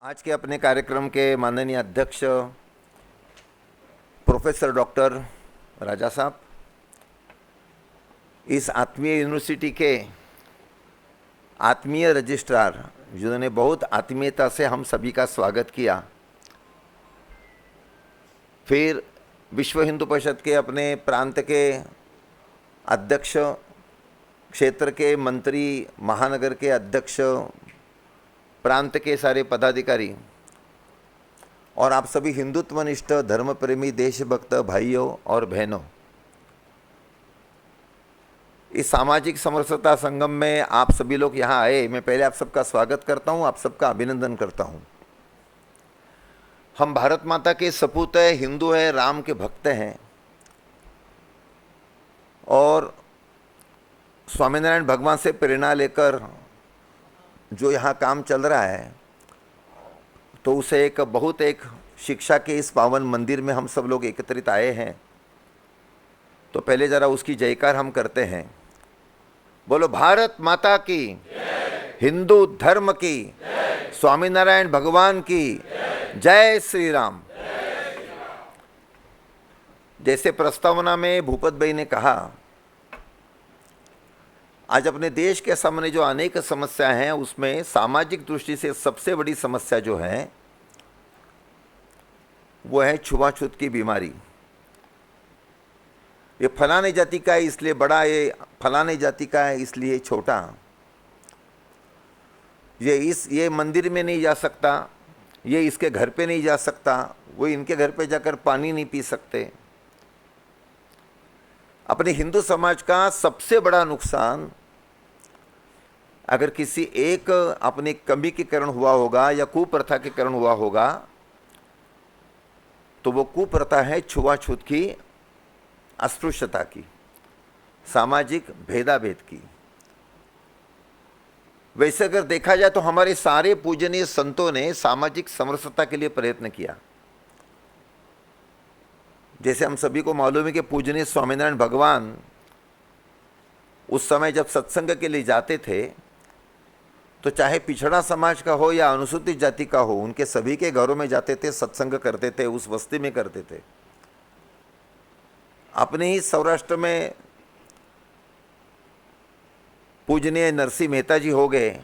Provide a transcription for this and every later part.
आज के अपने कार्यक्रम के माननीय अध्यक्ष प्रोफेसर डॉक्टर राजा साहब, इस आत्मीय यूनिवर्सिटी के आत्मीय रजिस्ट्रार जिन्होंने बहुत आत्मीयता से हम सभी का स्वागत किया, फिर विश्व हिंदू परिषद के अपने प्रांत के अध्यक्ष, क्षेत्र के मंत्री, महानगर के अध्यक्ष, प्रांत के सारे पदाधिकारी और आप सभी हिंदुत्वनिष्ठ धर्म प्रेमी देशभक्त भाइयों और बहनों, इस सामाजिक समरसता संगम में आप सभी लोग यहाँ आए, मैं पहले आप सबका स्वागत करता हूँ, आप सबका अभिनंदन करता हूँ। हम भारत माता के सपूत हैं, हिंदू हैं, राम के भक्त हैं और स्वामीनारायण भगवान से प्रेरणा लेकर जो यहाँ काम चल रहा है, तो उसे एक शिक्षा के इस पावन मंदिर में हम सब लोग एकत्रित आए हैं। तो पहले ज़रा उसकी जयकार हम करते हैं। बोलो भारत माता की, हिंदू धर्म की, स्वामीनारायण भगवान की जय श्री राम। जैसे प्रस्तावना में भूपत भाई ने कहा, आज अपने देश के सामने जो अनेक समस्या हैं, उसमें सामाजिक दृष्टि से सबसे बड़ी समस्या जो है वो है छुआछूत की बीमारी। ये फलाने जाति का है इसलिए बड़ा, ये फलाने जाति का है इसलिए छोटा, ये मंदिर में नहीं जा सकता, ये इसके घर पे नहीं जा सकता, वो इनके घर पे जाकर पानी नहीं पी सकते। अपने हिंदू समाज का सबसे बड़ा नुकसान अगर किसी एक अपनी कमी के कारण हुआ होगा या कुप्रथा के कारण हुआ होगा, तो वो कुप्रथा है छुआछूत की, अस्पृश्यता की, सामाजिक भेदाभेद की। वैसे अगर देखा जाए तो हमारे सारे पूजनीय संतों ने सामाजिक समरसता के लिए प्रयत्न किया। जैसे हम सभी को मालूम है कि पूजनीय स्वामीनारायण भगवान उस समय जब सत्संग के लिए जाते थे, तो चाहे पिछड़ा समाज का हो या अनुसूचित जाति का हो, उनके सभी के घरों में जाते थे, सत्संग करते थे, उस बस्ती में करते थे। अपने ही सौराष्ट्र में पूजनीय नरसिंह मेहता जी हो गए,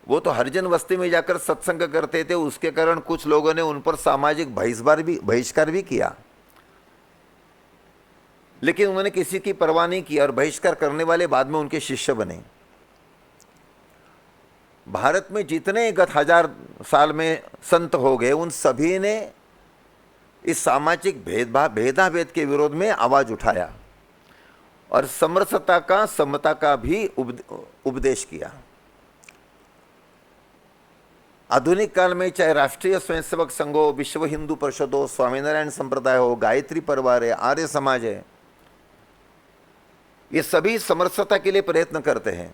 वो तो हरिजन बस्ती में जाकर सत्संग करते थे, उसके कारण कुछ लोगों ने उन पर सामाजिक बहिष्कार भी किया, लेकिन उन्होंने किसी की परवाह नहीं की और बहिष्कार करने वाले बाद में उनके शिष्य बने। भारत में जितने गत 1000 साल में संत हो गए, उन सभी ने इस सामाजिक भेदाभेद के विरोध में आवाज उठाया और समरसता का, समता का भी उपदेश किया। आधुनिक काल में चाहे राष्ट्रीय स्वयंसेवक संघ हो, विश्व हिंदू परिषद हो, स्वामीनारायण संप्रदाय हो, गायत्री परिवार है, आर्य समाज है, ये सभी समरसता के लिए प्रयत्न करते हैं।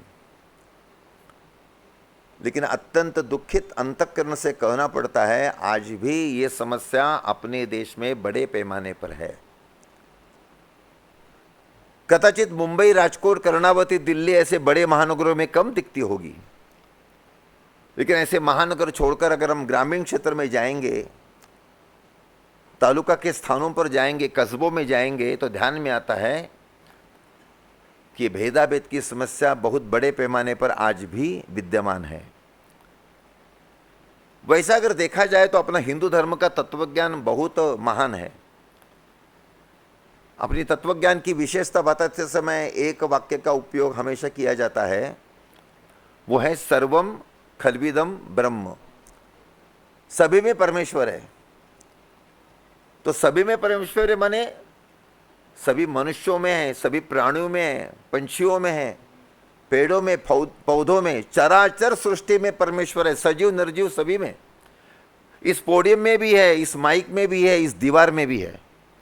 लेकिन अत्यंत दुखित अंतःकरण से कहना पड़ता है, आज भी ये समस्या अपने देश में बड़े पैमाने पर है। कदाचित मुंबई, राजकोट, कर्णावती, दिल्ली ऐसे बड़े महानगरों में कम दिखती होगी, लेकिन ऐसे महानगर छोड़कर अगर हम ग्रामीण क्षेत्र में जाएंगे, तालुका के स्थानों पर जाएंगे, कस्बों में जाएंगे, तो ध्यान में आता है कि भेदाभेद की समस्या बहुत बड़े पैमाने पर आज भी विद्यमान है। वैसा अगर देखा जाए तो अपना हिंदू धर्म का तत्वज्ञान बहुत महान है। अपनी तत्वज्ञान की विशेषता बताते समय एक वाक्य का उपयोग हमेशा किया जाता है, वो है सर्वम खल्विदम ब्रह्म। सभी में परमेश्वर है। तो सभी में परमेश्वर है माने सभी मनुष्यों में है, सभी प्राणियों में है, पंछियों में है, पेड़ों में, पौधों में, चराचर सृष्टि में परमेश्वर है, सजीव निर्जीव सभी में। इस पोडियम में भी है, इस माइक में भी है, इस दीवार में भी है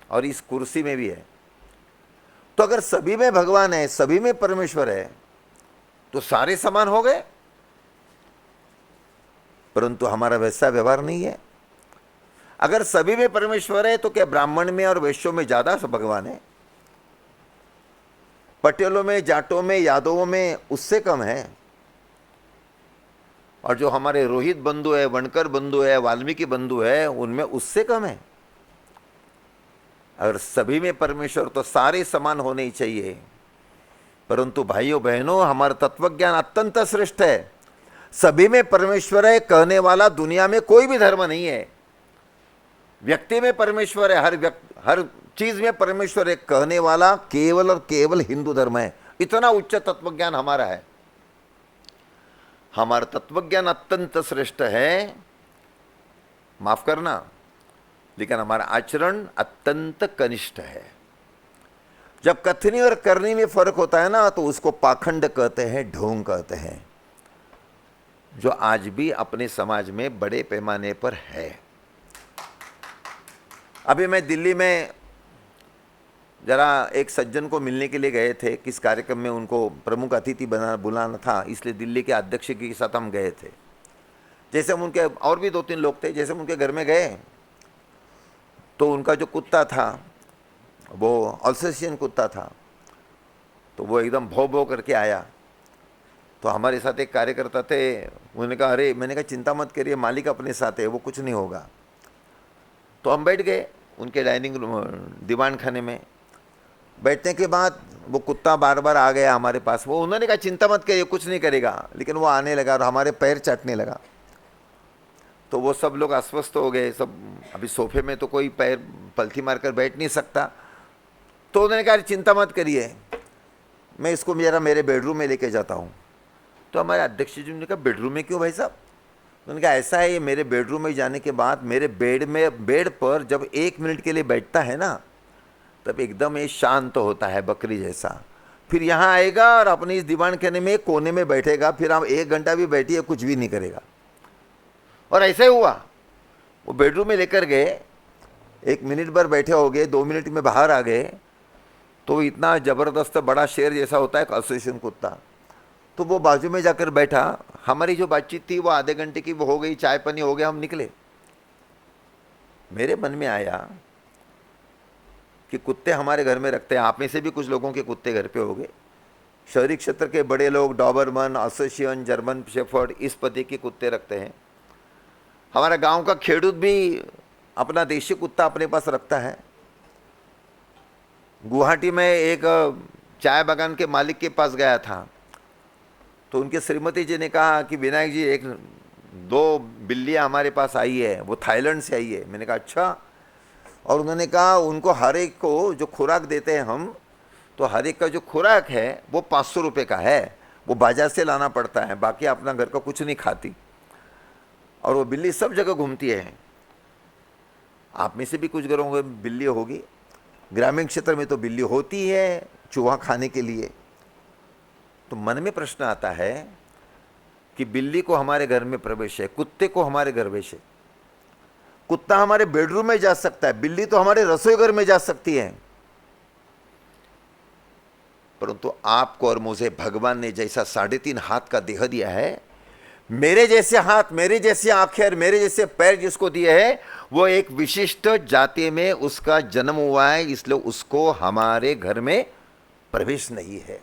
और इस कुर्सी में भी है। तो अगर सभी में भगवान है, सभी में परमेश्वर है, तो सारे समान हो गए। परंतु हमारा वैसा व्यवहार नहीं है। अगर सभी में परमेश्वर है तो क्या ब्राह्मण में और वैश्यों में ज्यादा भगवान है? पटेलों में, जाटों में, यादवों में उससे कम है। और जो हमारे रोहित बंधु है, वणकर बंधु है, वाल्मीकि बंधु है, उनमें उससे कम है। अगर सभी में परमेश्वर तो सारे समान होने ही चाहिए। परंतु भाइयों बहनों, हमारा तत्वज्ञान अत्यंत श्रेष्ठ है। सभी में परमेश्वर है कहने वाला दुनिया में कोई भी धर्म नहीं है। व्यक्ति में परमेश्वर है, हर चीज में परमेश्वर है कहने वाला केवल और केवल हिंदू धर्म है। इतना उच्च तत्वज्ञान हमारा है। हमारा तत्वज्ञान अत्यंत श्रेष्ठ है, माफ करना, लेकिन हमारा आचरण अत्यंत कनिष्ठ है। जब कथनी और करनी में फर्क होता है ना, तो उसको पाखंड कहते हैं, ढोंग कहते हैं, जो आज भी अपने समाज में बड़े पैमाने पर है। अभी मैं दिल्ली में जरा एक सज्जन को मिलने के लिए गए थे। किस कार्यक्रम में उनको प्रमुख अतिथि बुलाना था, इसलिए दिल्ली के अध्यक्ष के साथ हम गए थे। जैसे हम उनके, और भी 2-3 लोग थे, जैसे हम उनके घर में गए तो उनका जो कुत्ता था वो अल्सेशियन कुत्ता था, तो वो एकदम भौ भौ करके आया। तो हमारे साथ एक कार्यकर्ता थे, उन्होंने कहा अरे, मैंने कहा चिंता मत करिए, मालिक अपने साथ है, वो कुछ नहीं होगा। तो हम बैठ गए उनके डाइनिंग रूम, दीवान खाने में। बैठने के बाद वो कुत्ता बार बार आ गया हमारे पास। वो उन्होंने कहा चिंता मत करिए, कुछ नहीं करेगा, लेकिन वो आने लगा और हमारे पैर चाटने लगा। तो वो सब लोग अस्वस्थ हो गए सब। अभी सोफे में तो कोई पैर पलथी मारकर बैठ नहीं सकता। तो उन्होंने कहा चिंता मत करिए, मैं इसको मेरे बेडरूम में लेके जाता हूँ। तो हमारे अध्यक्ष जी ने कहा बेडरूम में क्यों भाई साहब? उन्होंने कहा ऐसा है, ये मेरे बेडरूम में जाने के बाद मेरे बेड पर जब 1 मिनट के लिए बैठता है ना, तब एकदम ये शांत होता है, बकरी जैसा। फिर यहाँ आएगा और अपने इस दीवान खाने में कोने में बैठेगा, फिर हम 1 घंटा भी बैठिए कुछ भी नहीं करेगा। और ऐसा ही हुआ, वो बेडरूम में लेकर गए, 1 मिनट भर बैठे हो गए, 2 मिनट में बाहर आ गए। तो इतना ज़बरदस्त बड़ा शेर जैसा होता है अल्सेशियन कुत्ता, तो वो बाजू में जाकर बैठा। हमारी जो बातचीत थी वो आधे घंटे की वो हो गई, चाय पानी हो गया, हम निकले। मेरे मन में आया कि कुत्ते हमारे घर में रखते हैं, आप में से भी कुछ लोगों के कुत्ते घर पे हो गए। शहरी क्षेत्र के बड़े लोग डॉबरमन, अल्सेशियन, जर्मन शेफर्ड, इस पते के कुत्ते रखते हैं। हमारा गांव का खेडूत भी अपना देशी कुत्ता अपने पास रखता है। गुवाहाटी में एक चाय बागान के मालिक के पास गया था, तो उनके श्रीमती जी ने कहा कि विनायक जी, 1-2 बिल्लियाँ हमारे पास आई है, वो थाईलैंड से आई है। मैंने कहा अच्छा। और उन्होंने कहा उनको हर एक को जो खुराक देते हैं हम, तो हर एक का जो खुराक है वो 500 रुपये का है, वो बाजार से लाना पड़ता है, बाकी अपना घर का कुछ नहीं खाती। और वो बिल्ली सब जगह घूमती है। आप में से भी कुछ घरों में बिल्ली होगी, ग्रामीण क्षेत्र में तो बिल्ली होती है चूहा खाने के लिए। तो मन में प्रश्न आता है कि बिल्ली को हमारे घर में प्रवेश है, कुत्ते को हमारे घर प्रवेश है। कुत्ता हमारे बेडरूम में जा सकता है, बिल्ली तो हमारे रसोई घर में जा सकती है। परंतु आपको और मुझे भगवान ने जैसा 3.5 हाथ का देह दिया है, मेरे जैसे हाथ, मेरे जैसी आंखें और मेरे जैसे पैर जिसको दिए हैं, वो एक विशिष्ट जाति में उसका जन्म हुआ है, इसलिए उसको हमारे घर में प्रवेश नहीं है।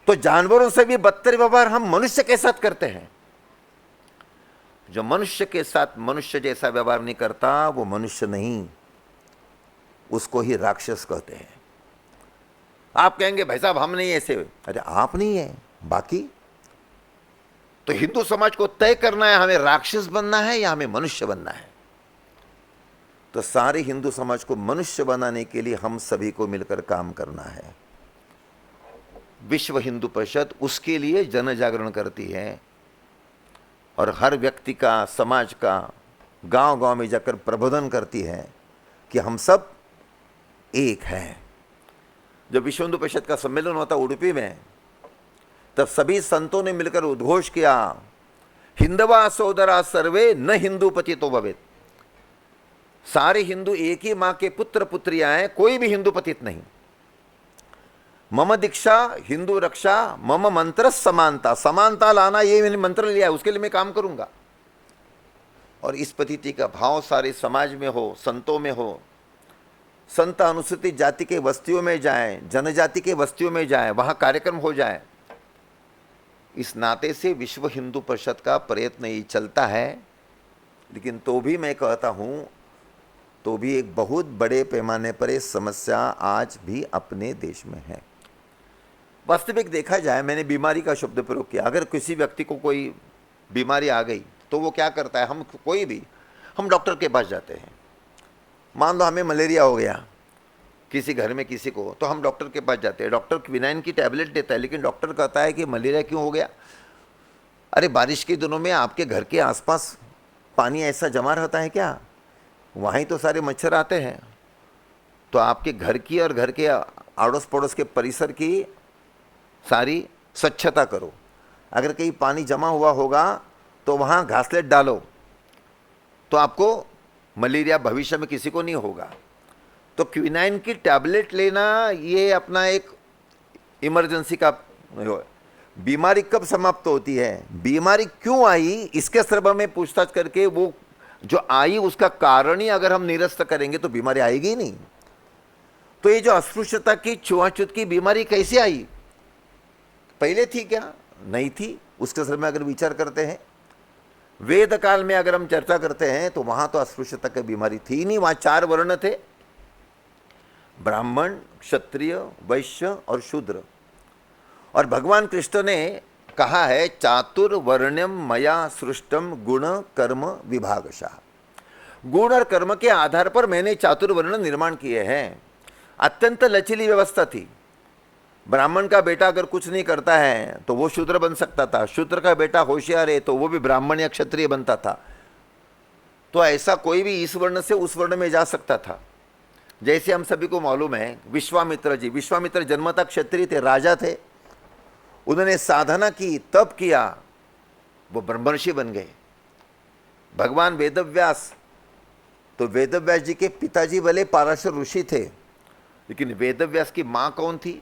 तो जानवरों से भी बदतर व्यवहार हम मनुष्य के साथ करते हैं। जो मनुष्य के साथ मनुष्य जैसा व्यवहार नहीं करता वो मनुष्य नहीं, उसको ही राक्षस कहते हैं। आप कहेंगे भाई साहब हम नहीं ऐसे। अरे आप नहीं है, बाकी तो हिंदू समाज को तय करना है हमें राक्षस बनना है या हमें मनुष्य बनना है। तो सारे हिंदू समाज को मनुष्य बनाने के लिए हम सभी को मिलकर काम करना है। विश्व हिंदू परिषद उसके लिए जन जागरण करती है और हर व्यक्ति का, समाज का गांव गांव में जाकर प्रबोधन करती है कि हम सब एक हैं। जब विश्व हिंदू परिषद का सम्मेलन हुआ था उडुपी में, तब सभी संतों ने मिलकर उद्घोष किया, हिंदवा सोदरा सर्वे न हिंदू पतितो भवेत्। सारे हिंदू एक ही मां के पुत्र पुत्रियां हैं, कोई भी हिंदू पतित नहीं। मम दीक्षा हिंदू रक्षा, मम मंत्र समानता। समानता लाना ये मैंने मंत्र लिया है, उसके लिए मैं काम करूंगा। और इस पद्धति का भाव सारे समाज में हो, संतों में हो। संत अनुसूचित जाति के बस्तियों में जाएं, जनजाति के बस्तियों में जाएं, वहां कार्यक्रम हो जाए। इस नाते से विश्व हिंदू परिषद का प्रयत्न ये चलता है, लेकिन तो भी मैं कहता हूँ, तो भी एक बहुत बड़े पैमाने पर ये समस्या आज भी अपने देश में है। वास्तविक देखा जाए, मैंने बीमारी का शब्द प्रयोग किया, अगर किसी व्यक्ति को कोई बीमारी आ गई तो वो क्या करता है, हम डॉक्टर के पास जाते हैं। मान लो हमें मलेरिया हो गया किसी घर में किसी को, तो हम डॉक्टर के पास जाते हैं। डॉक्टर क्विनाइन की टैबलेट देता है, लेकिन डॉक्टर कहता है कि मलेरिया क्यों हो गया? अरे बारिश के दिनों में आपके घर के आसपास पानी ऐसा जमा रहता है क्या? वहीं तो सारे मच्छर आते हैं। तो आपके घर की और घर के आड़ोस पड़ोस के परिसर की सारी स्वच्छता करो। अगर कहीं पानी जमा हुआ होगा तो वहाँ घासलेट डालो, तो आपको मलेरिया भविष्य में किसी को नहीं होगा। तो क्विनाइन की टैबलेट लेना ये अपना एक इमरजेंसी का। बीमारी कब समाप्त होती है, बीमारी क्यों आई, इसके संदर्भ में पूछताछ करके वो जो आई उसका कारण ही अगर हम निरस्त करेंगे तो बीमारी आएगी ही नहीं। तो ये जो अस्पृश्यता की, छुआछूत की बीमारी कैसे आई, पहले थी क्या, नहीं थी? उसके संदर्भ में अगर विचार करते हैं, वेद काल में अगर हम चर्चा करते हैं तो वहां तो अस्पृश्यता की बीमारी थी नहीं। वहां 4 वर्ण थे, ब्राह्मण, क्षत्रिय, वैश्य और शूद्र। और भगवान कृष्ण ने कहा है, चातुर्वर्ण्यम मया सृष्टम गुण कर्म विभागशः। गुण और कर्म के आधार पर मैंने चातुर्वर्ण निर्माण किए हैं। अत्यंत लचीली व्यवस्था थी। ब्राह्मण का बेटा अगर कुछ नहीं करता है तो वो शूद्र बन सकता था, शूद्र का बेटा होशियार है तो वो भी ब्राह्मण या क्षत्रिय बनता था। तो ऐसा कोई भी इस वर्ण से उस वर्ण में जा सकता था। जैसे हम सभी को मालूम है, विश्वामित्र जी, विश्वामित्र जन्मतः क्षत्रिय थे, राजा थे। उन्होंने साधना की, तप किया, वो ब्रह्मर्षि बन गए। भगवान वेदव्यास, तो वेदव्यास जी के पिताजी भले पाराशर ऋषि थे, लेकिन वेदव्यास की मां कौन थी?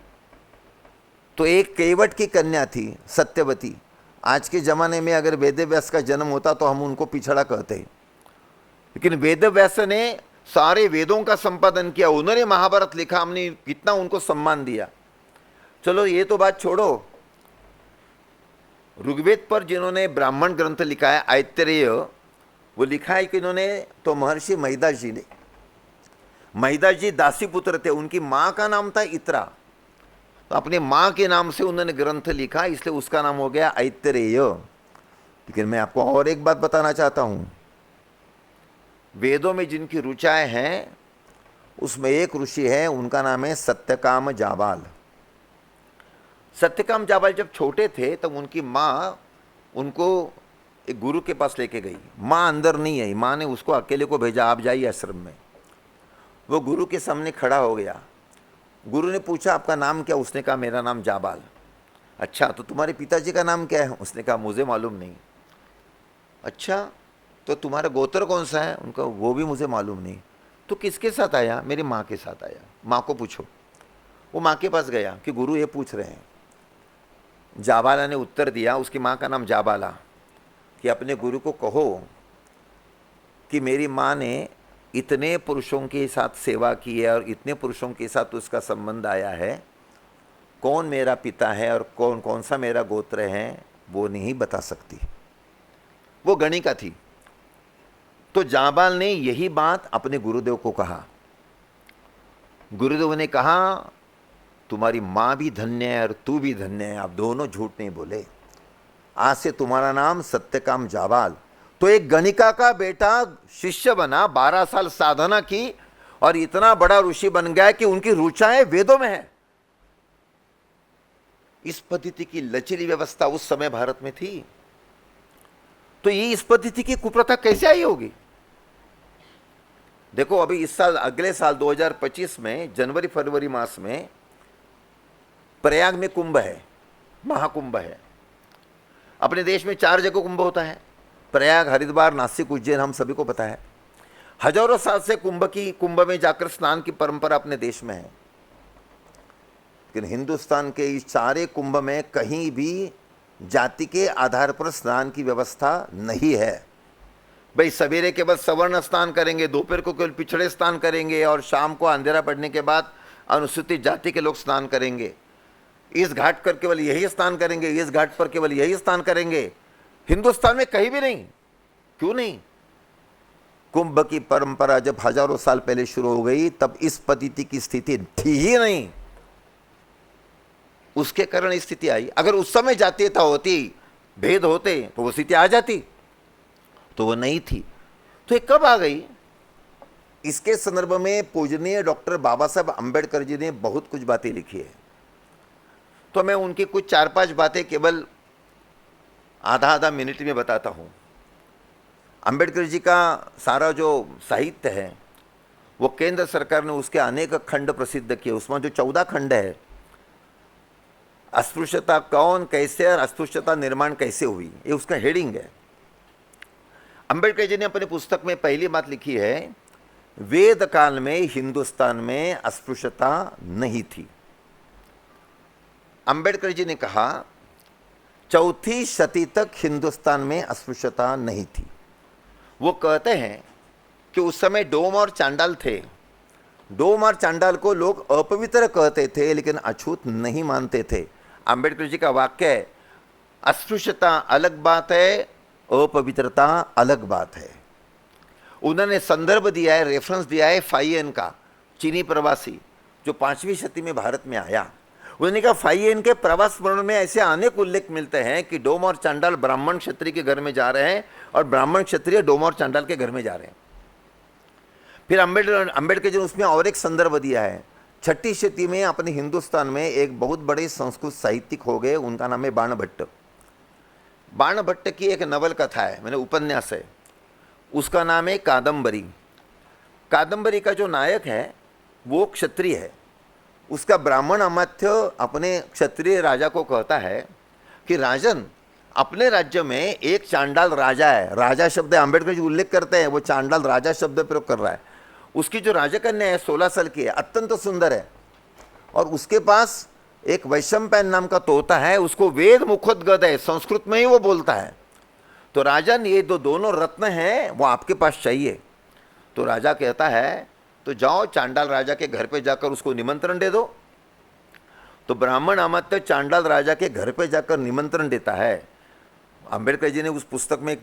तो एक केवट की कन्या थी, सत्यवती। आज के जमाने में अगर वेदव्यास का जन्म होता तो हम उनको पिछड़ा कहते, लेकिन वेदव्यास ने सारे वेदों का संपादन किया, उन्होंने महाभारत लिखा, हमने कितना उनको सम्मान दिया। चलो ये तो बात छोड़ो, ऋग्वेद पर जिन्होंने ब्राह्मण ग्रंथ लिखा है, ऐतरेय, वो लिखा है कि इन्होंने तो महर्षि महिदास जी ने, महिदास जी दासी पुत्र थे, उनकी माँ का नाम था इत्रा, तो अपने माँ के नाम से उन्होंने ग्रंथ लिखा, इसलिए उसका नाम हो गया ऐतरेय। लेकिन मैं आपको और एक बात बताना चाहता हूँ, वेदों में जिनकी ऋचाएं हैं उसमें एक ऋषि है, उनका नाम है सत्यकाम जाबाल। सत्यकाम जाबाल जब छोटे थे तब उनकी माँ उनको एक गुरु के पास लेके गई। माँ अंदर नहीं आई, माँ ने उसको अकेले को भेजा, आप जाइए आश्रम में। वो गुरु के सामने खड़ा हो गया। गुरु ने पूछा, आपका नाम क्या? उसने कहा, मेरा नाम जाबाल। अच्छा, तो तुम्हारे पिताजी का नाम क्या है? उसने कहा, मुझे मालूम नहीं। अच्छा, तो तुम्हारा गोत्र कौन सा है? उनका, वो भी मुझे मालूम नहीं। तो किसके साथ आया? मेरी माँ के साथ आया। माँ को पूछो। वो माँ के पास गया कि गुरु ये पूछ रहे हैं। जाबाला ने उत्तर दिया, उसकी माँ का नाम जाबाला, कि अपने गुरु को कहो कि मेरी माँ ने इतने पुरुषों के साथ सेवा की है और इतने पुरुषों के साथ उसका संबंध आया है, कौन मेरा पिता है और कौन कौन सा मेरा गोत्र है वो नहीं बता सकती। वो गणिका थी। तो जाबाल ने यही बात अपने गुरुदेव को कहा। गुरुदेव ने कहा, तुम्हारी माँ भी धन्य है और तू भी धन्य है, आप दोनों झूठ नहीं बोले, आज से तुम्हारा नाम सत्यकाम जाबाल। तो एक गणिका का बेटा शिष्य बना, 12 साल साधना की और इतना बड़ा ऋषि बन गया कि उनकी रुचाएं वेदों में है। इस पद्धति की लचीली व्यवस्था उस समय भारत में थी। तो ये इस पद्धति की कुप्रथा कैसे आई होगी? देखो, अभी इस साल, अगले साल 2025 में जनवरी फरवरी मास में प्रयाग में कुंभ है, महाकुंभ है। अपने देश में 4 जगह कुंभ होता है, प्रयाग, हरिद्वार, नासिक, उज्जैन, हम सभी को पता है। हजारों साल से कुंभ में जाकर स्नान की परंपरा अपने देश में है। लेकिन हिंदुस्तान के इस सारे कुंभ में कहीं भी जाति के आधार पर स्नान की व्यवस्था नहीं है। भाई सवेरे केवल सवर्ण स्नान करेंगे, दोपहर को केवल पिछड़े स्नान करेंगे और शाम को अंधेरा पड़ने के बाद अनुसूचित जाति के लोग स्नान करेंगे। इस घाट पर केवल यही स्नान करेंगे, इस घाट पर केवल यही स्नान करेंगे। हिंदुस्तान में कहीं भी नहीं। क्यों नहीं? कुंभ की परंपरा जब हजारों साल पहले शुरू हो गई तब इस पद्धति की स्थिति थी ही नहीं, उसके कारण स्थिति आई। अगर उस समय जातीयता होती, भेद होते, तो वो स्थिति आ जाती, तो वो नहीं थी। तो ये कब आ गई? इसके संदर्भ में पूजनीय डॉक्टर बाबा साहब अंबेडकर जी ने बहुत कुछ बातें लिखी है। तो मैं उनकी कुछ 4-5 बातें केवल आधा मिनट में बताता हूं। अंबेडकर जी का सारा जो साहित्य है वो केंद्र सरकार ने उसके अनेक खंड प्रसिद्ध किए। उसमें जो 14 खंड है, अस्पृश्यता कौन, कैसे और अस्पृश्यता निर्माण कैसे हुई, ये उसका हेडिंग है। अंबेडकर जी ने अपनी पुस्तक में पहली बात लिखी है, वेद काल में हिंदुस्तान में अस्पृश्यता नहीं थी। अंबेडकर जी ने कहा 4वीं शती तक हिंदुस्तान में अस्पृश्यता नहीं थी। वो कहते हैं कि उस समय डोम और चांडाल थे। डोम और चांडाल को लोग अपवित्र कहते थे लेकिन अछूत नहीं मानते थे। अंबेडकर जी का वाक्य है, अस्पृश्यता अलग बात है, अपवित्रता अलग बात है। उन्होंने संदर्भ दिया है, रेफरेंस दिया है फाइयन का, चीनी प्रवासी जो 5वीं शती में भारत में आया। उन्होंने कहा फाइयन के प्रवास वर्णन में ऐसे अनेक उल्लेख मिलते हैं कि डोम और चांडाल ब्राह्मण क्षत्रिय के घर में जा रहे हैं और ब्राह्मण क्षत्रिय डोम और चांडाल के घर में जा रहे हैं। फिर अंबेडकर जी ने उसमें और एक संदर्भ दिया है। 6ठी शती में अपने हिंदुस्तान में एक बहुत बड़े संस्कृत साहित्यिक हो गए, उनका नाम है बाणभट्ट। बाणभट्ट की एक नवल कथा है, मैंने उपन्यास है, उसका नाम है कादम्बरी। कादम्बरी का जो नायक है वो क्षत्रिय है। उसका ब्राह्मण अमात्य अपने क्षत्रिय राजा को कहता है कि राजन, अपने राज्य में एक चांडाल राजा है। राजा शब्द अंबेडकर जी उल्लेख करते हैं, वो चांडाल राजा शब्द प्रयोग कर रहा है। उसकी जो राजकन्या है 16 साल की है, अत्यंत सुंदर है, और उसके पास एक वैशंपायन नाम का तोता है, उसको वेद मुखोद्गत है, संस्कृत में ही वो बोलता है। तो राजन, ये दोनों रत्न हैं वो आपके पास चाहिए। तो राजा कहता है तो जाओ चांडाल राजा के घर पे जाकर उसको निमंत्रण दे दो। तो ब्राह्मण अमात्य चांडाल राजा के घर पे जाकर निमंत्रण देता है। अंबेडकर जी ने उस पुस्तक में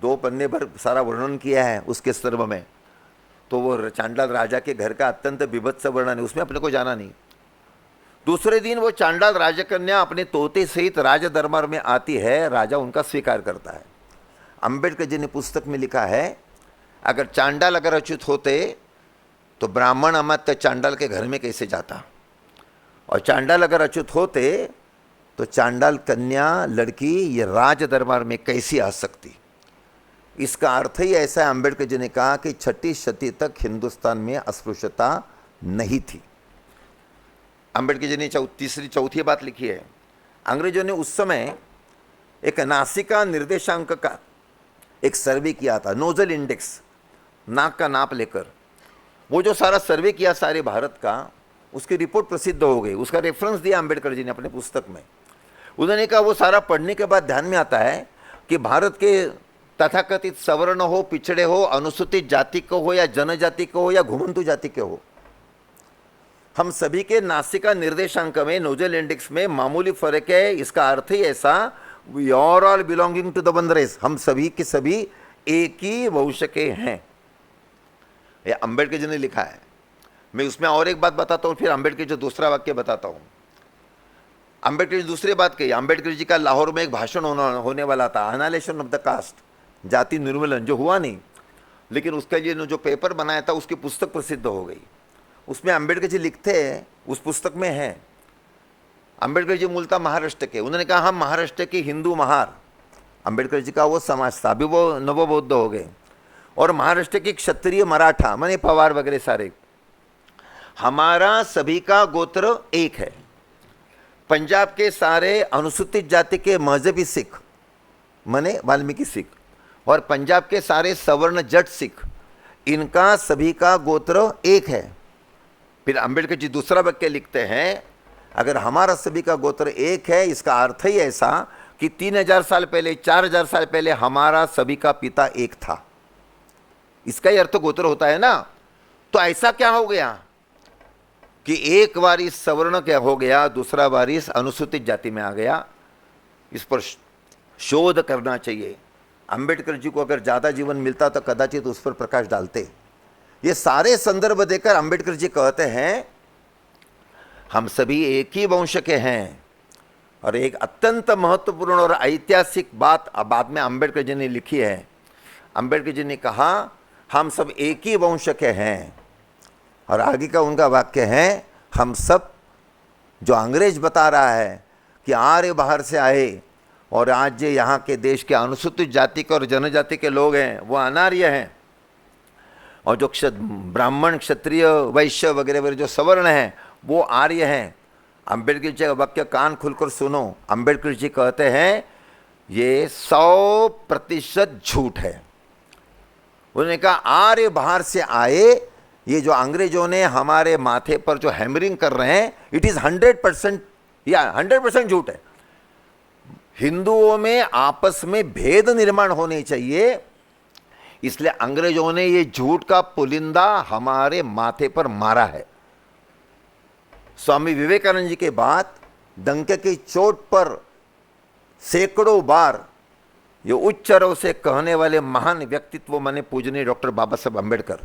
2 पन्ने भर सारा वर्णन किया है उसके संदर्भ में। तो वो चांडाल राजा के घर का अत्यंत बीभत्स वर्णन है, उसमें अपने को जाना नहीं। दूसरे दिन वो चांडाल राजकन्या अपने तोते सहित राज दरबार में आती है, राजा उनका स्वीकार करता है। अंबेडकर जी ने पुस्तक में लिखा है, अगर चांडाल अगर अच्युत होते तो ब्राह्मण अमात्य चांडाल के घर में कैसे जाता, और चांडाल अगर अच्युत होते तो चांडाल कन्या लड़की ये राज दरबार में कैसी आ सकती। इसका अर्थ ही ऐसा है, अंबेडकर जी ने कहा कि 6ठी शती तक हिंदुस्तान में अस्पृश्यता नहीं थी। अंबेडकर जी ने चौथी बात लिखी है, अंग्रेजों ने उस समय एक नासिका निर्देशांक का एक सर्वे किया था, नोजल इंडेक्स, नाक का नाप लेकर। वो जो सारा सर्वे किया सारे भारत का, उसकी रिपोर्ट प्रसिद्ध हो गई। उसका रेफरेंस दिया अंबेडकर जी ने अपने पुस्तक में। उन्होंने कहा वो सारा पढ़ने के बाद ध्यान में आता है कि भारत के तथाकथित सवर्ण हो, पिछड़े हो, अनुसूचित जाति को हो या जनजाति को हो या घुमंतु जाति के हो, हम सभी के नासिका निर्देशांक में, नोजल इंडेक्स में मामूली फर्क है। इसका अर्थ ही ऐसा, we are all belonging to the one race, हम सभी के सभी एक ही वंश के हैं। ये अंबेडकर जी ने लिखा है। मैं उसमें और एक बात बताता हूँ, फिर अंबेडकर जी दूसरा वाक्य बताता हूँ। अंबेडकर जी दूसरी बात कही, अंबेडकर जी का लाहौर में एक भाषण होने वाला था, अनाइलेशन ऑफ द कास्ट, जाति निर्मूलन, जो हुआ नहीं, लेकिन उसके लिए जो पेपर बनाया था उसकी पुस्तक प्रसिद्ध हो गई। उसमें अंबेडकर जी लिखते हैं, उस पुस्तक में है, अंबेडकर जी मूलतः महाराष्ट्र के, उन्होंने कहा हम महाराष्ट्र के हिंदू महार, अंबेडकर जी का वो समाज था, अभी वो नवबौद्ध हो गए, और महाराष्ट्र के क्षत्रिय मराठा माने पवार वगैरह सारे, हमारा सभी का गोत्र एक है। पंजाब के सारे अनुसूचित जाति के मजहबी सिख माने वाल्मीकि सिख, और पंजाब के सारे सवर्ण जट सिख, इनका सभी का गोत्र एक है। फिर अंबेडकर जी दूसरा वाक्य लिखते हैं, अगर हमारा सभी का गोत्र एक है, इसका अर्थ ही ऐसा कि 3000 साल पहले, 4000 साल पहले हमारा सभी का पिता एक था। इसका ही अर्थ गोत्र होता है ना। तो ऐसा क्या हो गया कि एक बार इस सवर्ण क्या हो गया, दूसरा बार इस अनुसूचित जाति में आ गया, इस पर शोध करना चाहिए। अंबेडकर जी को अगर ज़्यादा जीवन मिलता तो कदाचित उस पर प्रकाश डालते। ये सारे संदर्भ देकर अंबेडकर जी कहते हैं हम सभी एक ही वंश के हैं। और एक अत्यंत महत्वपूर्ण और ऐतिहासिक बात बाद में अंबेडकर जी ने लिखी है। अंबेडकर जी ने कहा हम सब एक ही वंश के हैं, और आगे का उनका वाक्य है हम सब, जो अंग्रेज बता रहा है कि आर्य बाहर से आए और आज जो यहाँ के देश के अनुसूचित जाति के और जनजाति के लोग हैं वो अनार्य हैं, और जो ब्राह्मण क्षत्रिय वैश्य वगैरह वगैरह जो सवर्ण हैं वो आर्य हैं। अंबेडकर जी का वाक्य कान खुलकर सुनो। अंबेडकर जी कहते हैं ये 100% झूठ है। उन्होंने कहा आर्य बाहर से आए, ये जो अंग्रेजों ने हमारे माथे पर जो हैमरिंग कर रहे हैं, इट इज 100% या 100% झूठ है। हिंदुओं में आपस में भेद निर्माण होने चाहिए, इसलिए अंग्रेजों ने ये झूठ का पुलिंदा हमारे माथे पर मारा है। स्वामी विवेकानंद जी के बाद डंके की चोट पर सैकड़ों बार ये उच्च स्वर से कहने वाले महान व्यक्तित्व माने पूजनीय डॉक्टर बाबा साहब अंबेडकर,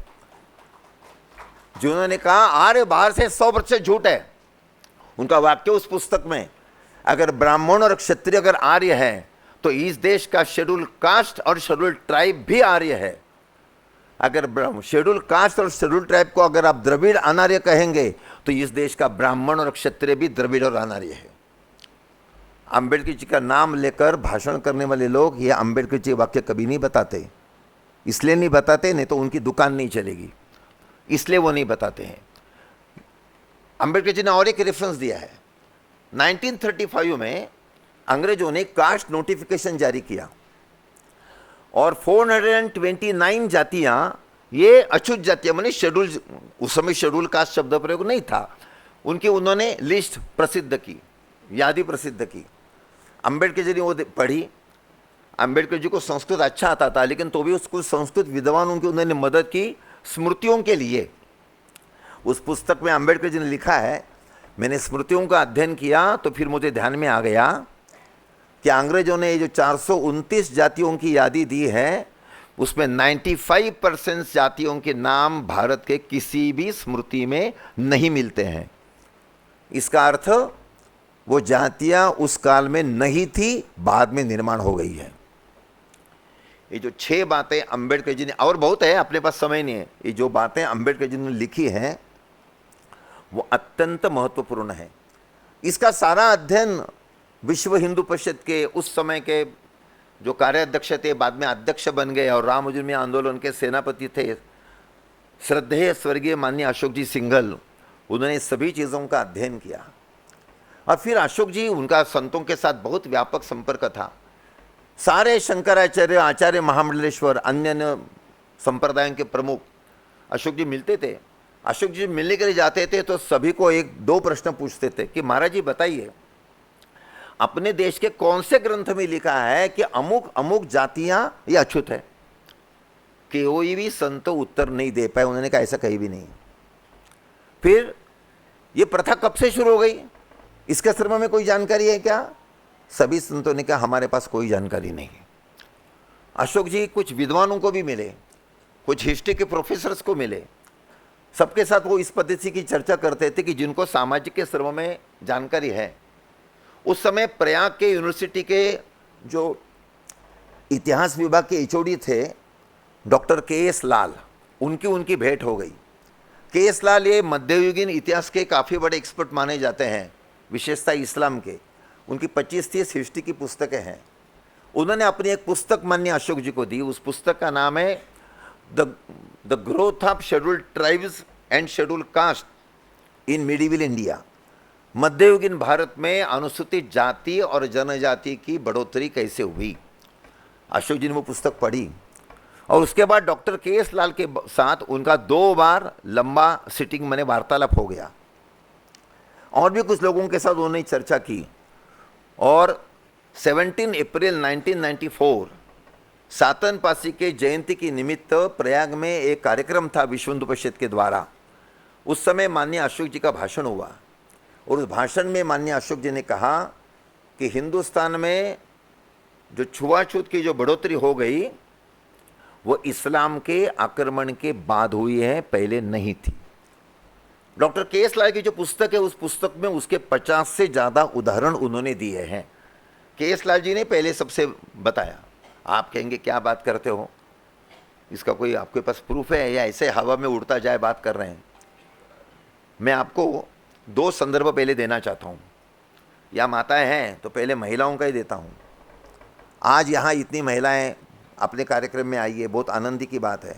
जिन्होंने कहा आर्य बाहर से 100% झूठ है। उनका वाक्य उस पुस्तक में, अगर ब्राह्मण और क्षत्रिय अगर आर्य है तो इस देश का शेड्यूल कास्ट और शेड्यूल ट्राइब भी आर्य है। अगर शेड्यूल कास्ट और शेड्यूल ट्राइब को अगर आप द्रविड़ अनार्य कहेंगे तो इस देश का ब्राह्मण और क्षत्रिय भी द्रविड़ और अनार्य है। अंबेडकर जी का नाम लेकर भाषण करने वाले लोग ये अंबेडकर जी वाक्य कभी नहीं बताते। इसलिए नहीं बताते, नहीं तो उनकी दुकान नहीं चलेगी, इसलिए वो नहीं बताते हैं। अंबेडकर जी ने और एक रेफरेंस दिया है। 1935 में अंग्रेजों ने कास्ट नोटिफिकेशन जारी किया और 429 जातियां, ये अछूत जातियां माने शेड्यूल, उस समय शेड्यूल कास्ट शब्द प्रयोग नहीं था, उनकी उन्होंने लिस्ट प्रसिद्ध की, यादी प्रसिद्ध की। अंबेडकर जी ने वो पढ़ी। अंबेडकर जी को संस्कृत अच्छा आता था, लेकिन तो भी उसको संस्कृत विद्वानों की उन्होंने मदद की स्मृतियों के लिए। उस पुस्तक में अंबेडकर जी ने लिखा है, मैंने स्मृतियों का अध्ययन किया तो फिर मुझे ध्यान में आ गया कि अंग्रेजों ने ये जो 429 जातियों की यादी दी है उसमें 95% जातियों के नाम भारत के किसी भी स्मृति में नहीं मिलते हैं। इसका अर्थ वो जातियां उस काल में नहीं थी, बाद में निर्माण हो गई है। ये जो 6 बातें अंबेडकर जी ने, और बहुत है, अपने पास समय नहीं है, ये जो बातें अंबेडकर जी ने लिखी हैं वो अत्यंत महत्वपूर्ण है। इसका सारा अध्ययन विश्व हिंदू परिषद के उस समय के जो कार्याध्यक्ष थे, बाद में अध्यक्ष बन गए और राम मंजूर मियां आंदोलन के सेनापति थे, श्रद्धेय स्वर्गीय माननीय अशोक जी सिंघल, उन्होंने सभी चीज़ों का अध्ययन किया। और फिर अशोक जी, उनका संतों के साथ बहुत व्यापक संपर्क था। सारे शंकराचार्य, आचार्य महामंडलेश्वर, अन्य संप्रदायों के प्रमुख अशोक जी मिलते थे। अशोक जी मिलने के लिए जाते थे तो सभी को 1-2 प्रश्न पूछते थे कि महाराज जी बताइए, अपने देश के कौन से ग्रंथ में लिखा है कि अमुक अमुक जातियां ये अछूत है? कोई भी संत उत्तर नहीं दे पाए। उन्होंने कहा ऐसा कहीं भी नहीं। फिर ये प्रथा कब से शुरू हो गई, इसके संदर्भ में कोई जानकारी है क्या? सभी संतों ने कहा हमारे पास कोई जानकारी नहीं है। अशोक जी कुछ विद्वानों को भी मिले, कुछ हिस्ट्री के प्रोफेसर्स को मिले, सबके साथ वो इस पद्धति की चर्चा करते थे कि जिनको सामाजिक के संदर्भ में जानकारी है। उस समय प्रयाग के यूनिवर्सिटी के जो इतिहास विभाग के एचओडी थे डॉक्टर के.एस. लाल, उनकी भेंट हो गई। के.एस. लाल ये मध्ययुगीन इतिहास के काफ़ी बड़े एक्सपर्ट माने जाते हैं, विशेषता इस्लाम के। उनकी 25-30 हिस्ट्री की पुस्तकें हैं। उन्होंने अपनी एक पुस्तक माननीय अशोक जी को दी। उस पुस्तक का नाम है the growth of scheduled tribes and scheduled caste in medieval India. मध्ययुगीन भारत में अनुसूचित जाति और जनजाति की बढ़ोतरी कैसे हुई। अशोक जी ने वो पुस्तक पढ़ी और उसके बाद डॉक्टर के.एस. लाल के साथ उनका 2 बार लंबा सिटिंग में वार्तालाप हो गया और भी कुछ लोगों के साथ उन्होंने चर्चा की। और 17 अप्रैल 1994 सातन पासी के जयंती की निमित्त प्रयाग में एक कार्यक्रम था विश्व हिंदू परिषद के द्वारा। उस समय माननीय अशोक जी का भाषण हुआ और उस भाषण में माननीय अशोक जी ने कहा कि हिंदुस्तान में जो छुआछूत की जो बढ़ोतरी हो गई वो इस्लाम के आक्रमण के बाद हुई है, पहले नहीं थी। Doctor KS. लाल की जो पुस्तक है उस पुस्तक में उसके 50 से ज़्यादा उदाहरण उन्होंने दिए हैं। के.एस. लाल जी ने पहले सबसे बताया। आप कहेंगे क्या बात करते हो, इसका कोई आपके पास प्रूफ है या ऐसे हवा में उड़ता जाए बात कर रहे हैं? मैं आपको 2 संदर्भ पहले देना चाहता हूँ। या माताएं हैं तो पहले महिलाओं का ही देता हूँ। आज यहाँ इतनी महिलाएं अपने कार्यक्रम में आई है, बहुत आनंद की बात है।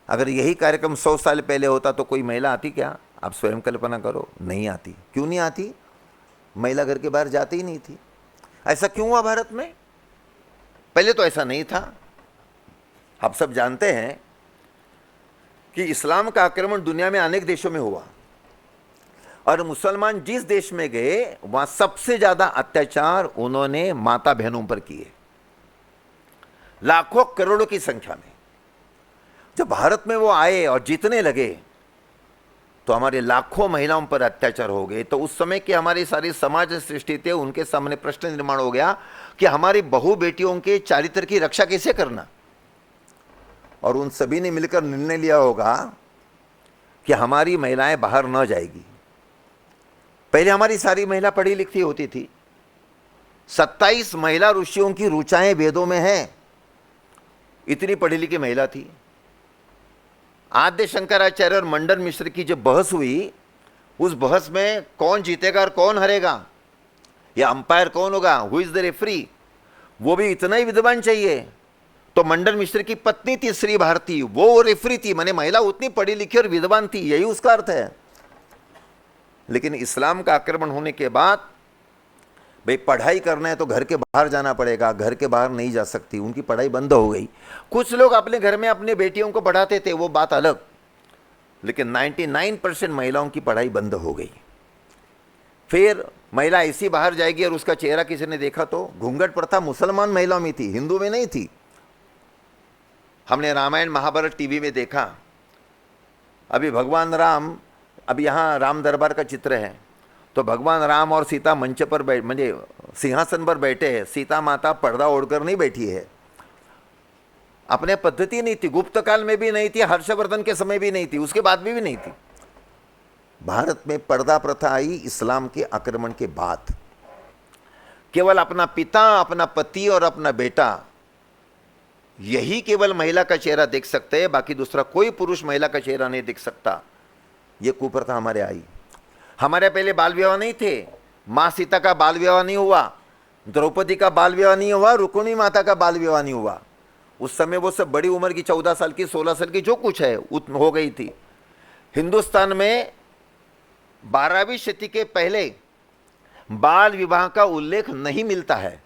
अगर यही कार्यक्रम 100 साल पहले होता तो कोई महिला आती क्या? आप स्वयं कल्पना करो, नहीं आती। क्यों नहीं आती? महिला घर के बाहर जाती ही नहीं थी। ऐसा क्यों हुआ भारत में? पहले तो ऐसा नहीं था। आप सब जानते हैं कि इस्लाम का आक्रमण दुनिया में अनेक देशों में हुआ और मुसलमान जिस देश में गए वहां सबसे ज्यादा अत्याचार उन्होंने माता बहनों पर किए, लाखों करोड़ों की संख्या में। जब भारत में वो आए और जीतने लगे तो हमारे लाखों महिलाओं पर अत्याचार हो गए। तो उस समय की हमारी सारी समाज सृष्टि थे, उनके सामने प्रश्न निर्माण हो गया कि हमारी बहु बेटियों के चारित्र की रक्षा कैसे करना। और उन सभी ने मिलकर निर्णय लिया होगा कि हमारी महिलाएं बाहर न जाएगी। पहले हमारी सारी महिला पढ़ी लिखी होती थी। 27 महिला ऋषियों की ऋचाएं वेदों में हैं, इतनी पढ़ी लिखी महिला थी। आद्य शंकराचार्य और मंडन मिश्र की जो बहस हुई, उस बहस में कौन जीतेगा और कौन हारेगा, या अंपायर कौन होगा, हु इज द रेफरी, वो भी इतना ही विद्वान चाहिए। तो मंडन मिश्र की पत्नी थी श्री भारती, वो रेफरी थी, माने महिला उतनी पढ़ी लिखी और विद्वान थी, यही उसका अर्थ है। लेकिन इस्लाम का आक्रमण होने के बाद भाई पढ़ाई करना है तो घर के बाहर जाना पड़ेगा, घर के बाहर नहीं जा सकती, उनकी पढ़ाई बंद हो गई। कुछ लोग अपने घर में अपने बेटियों को पढ़ाते थे, वो बात अलग, लेकिन 99% महिलाओं की पढ़ाई बंद हो गई। फिर महिला ऐसी बाहर जाएगी और उसका चेहरा किसी ने देखा तो? घूंघट प्रथा मुसलमान महिलाओं में थी, हिंदू में नहीं थी। हमने रामायण महाभारत टीवी में देखा। अभी भगवान राम, अभी यहाँ राम दरबार का चित्र है, तो भगवान राम और सीता मंच पर म्हणजे सिंहासन पर बैठे हैं। सीता माता पर्दा ओढ़कर नहीं बैठी है, अपने पद्धति नहीं थी, गुप्त काल में भी नहीं थी, हर्षवर्धन के समय भी नहीं थी, उसके बाद भी नहीं थी। भारत में पर्दा प्रथा आई इस्लाम के आक्रमण के बाद। केवल अपना पिता, अपना पति और अपना बेटा, यही केवल महिला का चेहरा देख सकते हैं, बाकी दूसरा कोई पुरुष महिला का चेहरा नहीं देख सकता। ये कुप्रथा हमारे आई। हमारे पहले बाल विवाह नहीं थे, माँ सीता का बाल विवाह नहीं हुआ, द्रौपदी का बाल विवाह नहीं हुआ, रुक्मिणी माता का बाल विवाह नहीं हुआ। उस समय वो सब बड़ी उम्र की 14 साल की, 16 साल की, जो कुछ है हो गई थी। हिंदुस्तान में 12वीं शती के पहले बाल विवाह का उल्लेख नहीं मिलता है।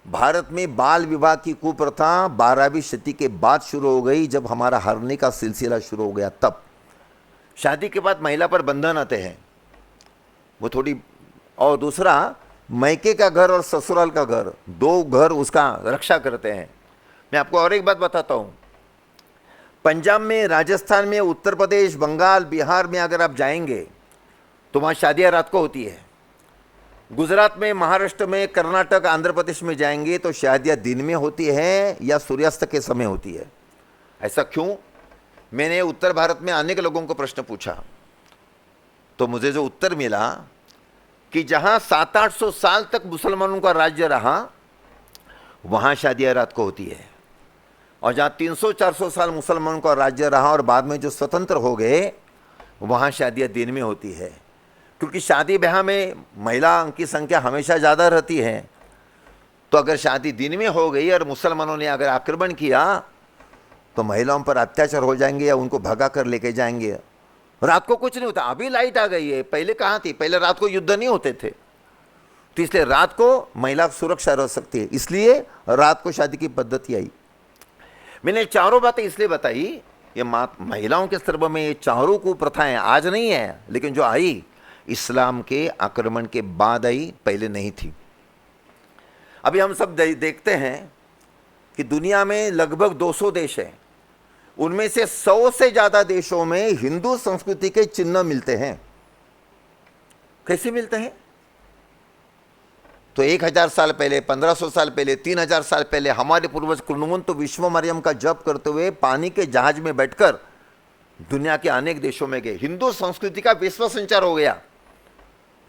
भारत में बाल विवाह की कुप्रथा 12वीं शती के बाद शुरू हो गई, जब हमारा हरने का सिलसिला शुरू हो गया। तब शादी के बाद महिला पर बंधन आते हैं, वो थोड़ी। और दूसरा, मैके का घर और ससुराल का घर, 2 घर उसका रक्षा करते हैं। मैं आपको और एक बात बताता हूँ। पंजाब में, राजस्थान में, उत्तर प्रदेश, बंगाल, बिहार में अगर आप जाएंगे तो वहाँ शादियाँ रात को होती है। गुजरात में, महाराष्ट्र में, कर्नाटक, आंध्र प्रदेश में जाएंगे तो शादियाँ दिन में होती है या सूर्यास्त के समय होती है। ऐसा क्यों? मैंने उत्तर भारत में अनेक लोगों को प्रश्न पूछा तो मुझे जो उत्तर मिला कि जहां 700-800 साल तक मुसलमानों का राज्य रहा वहां शादियां रात को होती है, और जहां 300-400 साल मुसलमानों का राज्य रहा और बाद में जो स्वतंत्र हो गए वहां शादियां दिन में होती है। क्योंकि शादी ब्याह में महिला की संख्या हमेशा ज़्यादा रहती है। तो अगर शादी दिन में हो गई और मुसलमानों ने अगर आक्रमण किया तो महिलाओं पर अत्याचार हो जाएंगे या उनको भगा कर लेके जाएंगे। रात को कुछ नहीं होता। अभी लाइट आ गई है, पहले कहाँ थी? पहले रात को युद्ध नहीं होते थे, तो इसलिए रात को महिला सुरक्षा रह सकती है, इसलिए रात को शादी की पद्धति आई। मैंने चारों बातें इसलिए बताई, ये महिलाओं के संदर्भ में ये चारों कुप्रथाएं आज नहीं है, लेकिन जो आई इस्लाम के आक्रमण के बाद आई, पहले नहीं थी। अभी हम सब देखते हैं कि दुनिया में लगभग 200 देश हैं, उनमें से 100 से ज्यादा देशों में हिंदू संस्कृति के चिन्ह मिलते हैं। कैसे मिलते हैं? तो 1000 साल पहले, 1500 साल पहले, 3000 साल पहले हमारे पूर्वज कुर्नुमन तो विश्व मरियम का जप करते हुए पानी के जहाज में बैठकर दुनिया के अनेक देशों में गए। हिंदू संस्कृति का विश्व संचार हो गया,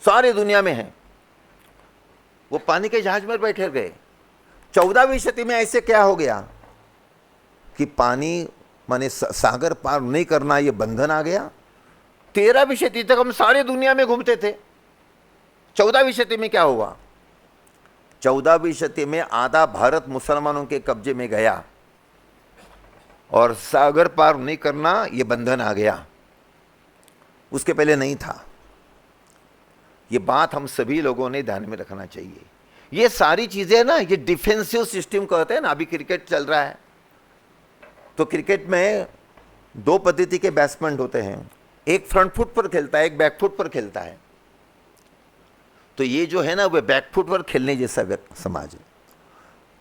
सारी दुनिया में है। वो पानी के जहाज में बैठे गए। 14वीं शताब्दी में ऐसे क्या हो गया कि पानी माने सागर पार नहीं करना, ये बंधन आ गया। 13वीं शताब्दी तक हम सारी दुनिया में घूमते थे। 14वीं शताब्दी में क्या हुआ? 14वीं शताब्दी में आधा भारत मुसलमानों के कब्जे में गया और सागर पार नहीं करना, ये बंधन आ गया। उसके पहले नहीं था। ये बात हम सभी लोगों ने ध्यान में रखना चाहिए। ये सारी चीजें ना, ये डिफेंसिव सिस्टम कहते हैं ना। अभी क्रिकेट चल रहा है, तो क्रिकेट में 2 पद्धति के बैट्समैन होते हैं, एक फ्रंट फुट पर खेलता है, एक बैक फुट पर खेलता है। तो ये जो है ना, वो बैक फुट पर खेलने जैसा समाज है।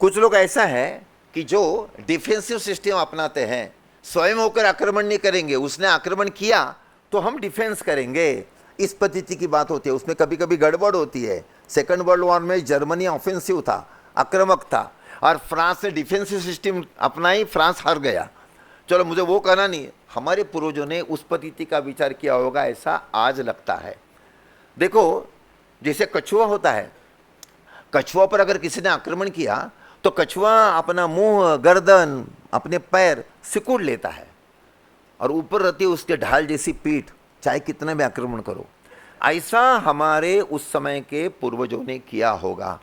कुछ लोग ऐसा है कि जो डिफेंसिव सिस्टम अपनाते हैं, स्वयं होकर आक्रमण नहीं करेंगे, उसने आक्रमण किया तो हम डिफेंस करेंगे, इस पद्धति की बात होती है। उसमें कभी कभी गड़बड़ होती है। सेकंड वर्ल्ड वॉर में जर्मनी ऑफेंसिव था, आक्रामक था, और फ्रांस ने डिफेंसिव सिस्टम अपनाई, फ्रांस हार गया। चलो, मुझे वो कहना नहीं है, हमारे पूर्वजों ने उस पद्धति का विचार किया होगा, ऐसा आज लगता है। देखो, जैसे कछुआ होता है, कछुआ पर अगर किसी ने आक्रमण किया तो कछुआ अपना मुंह, गर्दन, अपने पैर सिकुड़ लेता है और ऊपर रहती है उसके ढाल जैसी पीठ, चाहे कितने भी आक्रमण करो। ऐसा हमारे उस समय के पूर्वजों ने किया होगा।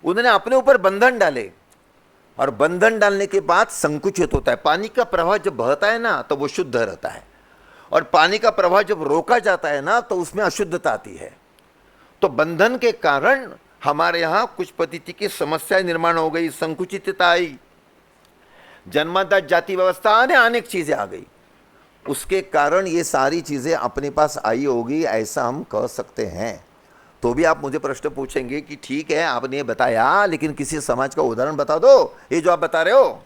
उन्होंने अपने ऊपर बंधन डाले और बंधन डालने के बाद संकुचित होता है। पानी का प्रवाह जब बहता है ना, तो वो शुद्ध रहता है, और पानी का प्रवाह जब रोका जाता है ना, तो उसमें अशुद्धता आती है। तो बंधन के कारण हमारे यहां कुछ पद्धति की समस्याएं निर्माण हो गई, संकुचितता आई, जन्मजात जाति व्यवस्था आने अनेक चीजें आ गई। उसके कारण ये सारी चीजें अपने पास आई होगी, ऐसा हम कह सकते हैं। तो भी आप मुझे प्रश्न पूछेंगे कि ठीक है, आपने ये बताया, लेकिन किसी समाज का उदाहरण बता दो, ये जो आप बता रहे हो।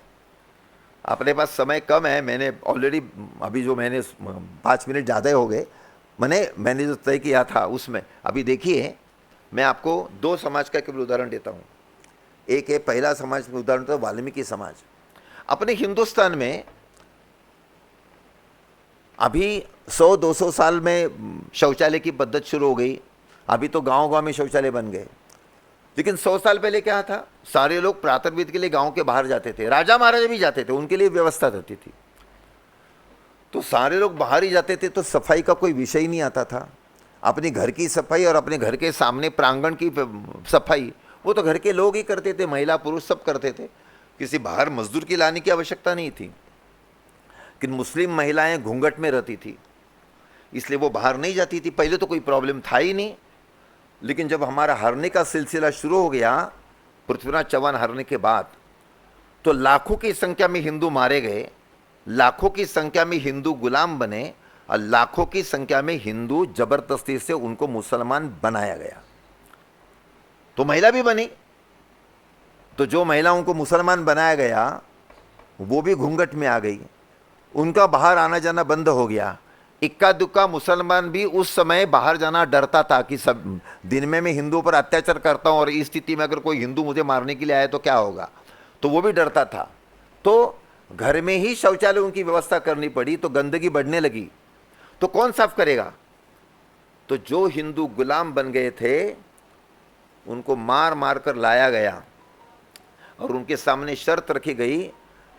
अपने पास समय कम है, मैंने ऑलरेडी अभी जो मैंने 5 मिनट ज़्यादा हो गए, मैंने जो तय किया था उसमें। अभी देखिए, मैं आपको 2 समाज का केवल उदाहरण देता हूँ। एक है, पहला समाज में उदाहरण तो वाल्मीकि समाज। अपने हिंदुस्तान में अभी 100-200 साल में शौचालय की पद्धति शुरू हो गई। अभी तो गांव-गांव में शौचालय बन गए, लेकिन 100 साल पहले क्या था? सारे लोग प्रातर्विद के लिए गांव के बाहर जाते थे, राजा महाराजा भी जाते थे, उनके लिए व्यवस्था रहती थी। तो सारे लोग बाहर ही जाते थे, तो सफाई का कोई विषय ही नहीं आता था। अपने घर की सफाई और अपने घर के सामने प्रांगण की सफाई वो तो घर के लोग ही करते थे, महिला पुरुष सब करते थे। किसी बाहर मजदूर की लाने की आवश्यकता नहीं थी। लेकिन मुस्लिम महिलाएं घूंघट में रहती थी, इसलिए वो बाहर नहीं जाती थी। पहले तो कोई प्रॉब्लम था ही नहीं, लेकिन जब हमारा हरने का सिलसिला शुरू हो गया, पृथ्वीराज चौहान हरने के बाद, तो लाखों की संख्या में हिंदू मारे गए, लाखों की संख्या में हिंदू गुलाम बने, और लाखों की संख्या में हिंदू जबरदस्ती से उनको मुसलमान बनाया गया। तो महिला भी बनी, तो जो महिलाओं को मुसलमान बनाया गया वो भी घूंघट में आ गई, उनका बाहर आना जाना बंद हो गया। इक्का दुक्का मुसलमान भी उस समय बाहर जाना डरता था कि सब दिन में मैं हिंदुओं पर अत्याचार करता हूं और इस स्थिति में अगर कोई हिंदू मुझे मारने के लिए आए तो क्या होगा, तो वो भी डरता था। तो घर में ही शौचालयों की व्यवस्था करनी पड़ी, तो गंदगी बढ़ने लगी, तो कौन साफ करेगा? तो जो हिंदू गुलाम बन गए थे उनको मार मार कर लाया गया और उनके सामने शर्त रखी गई,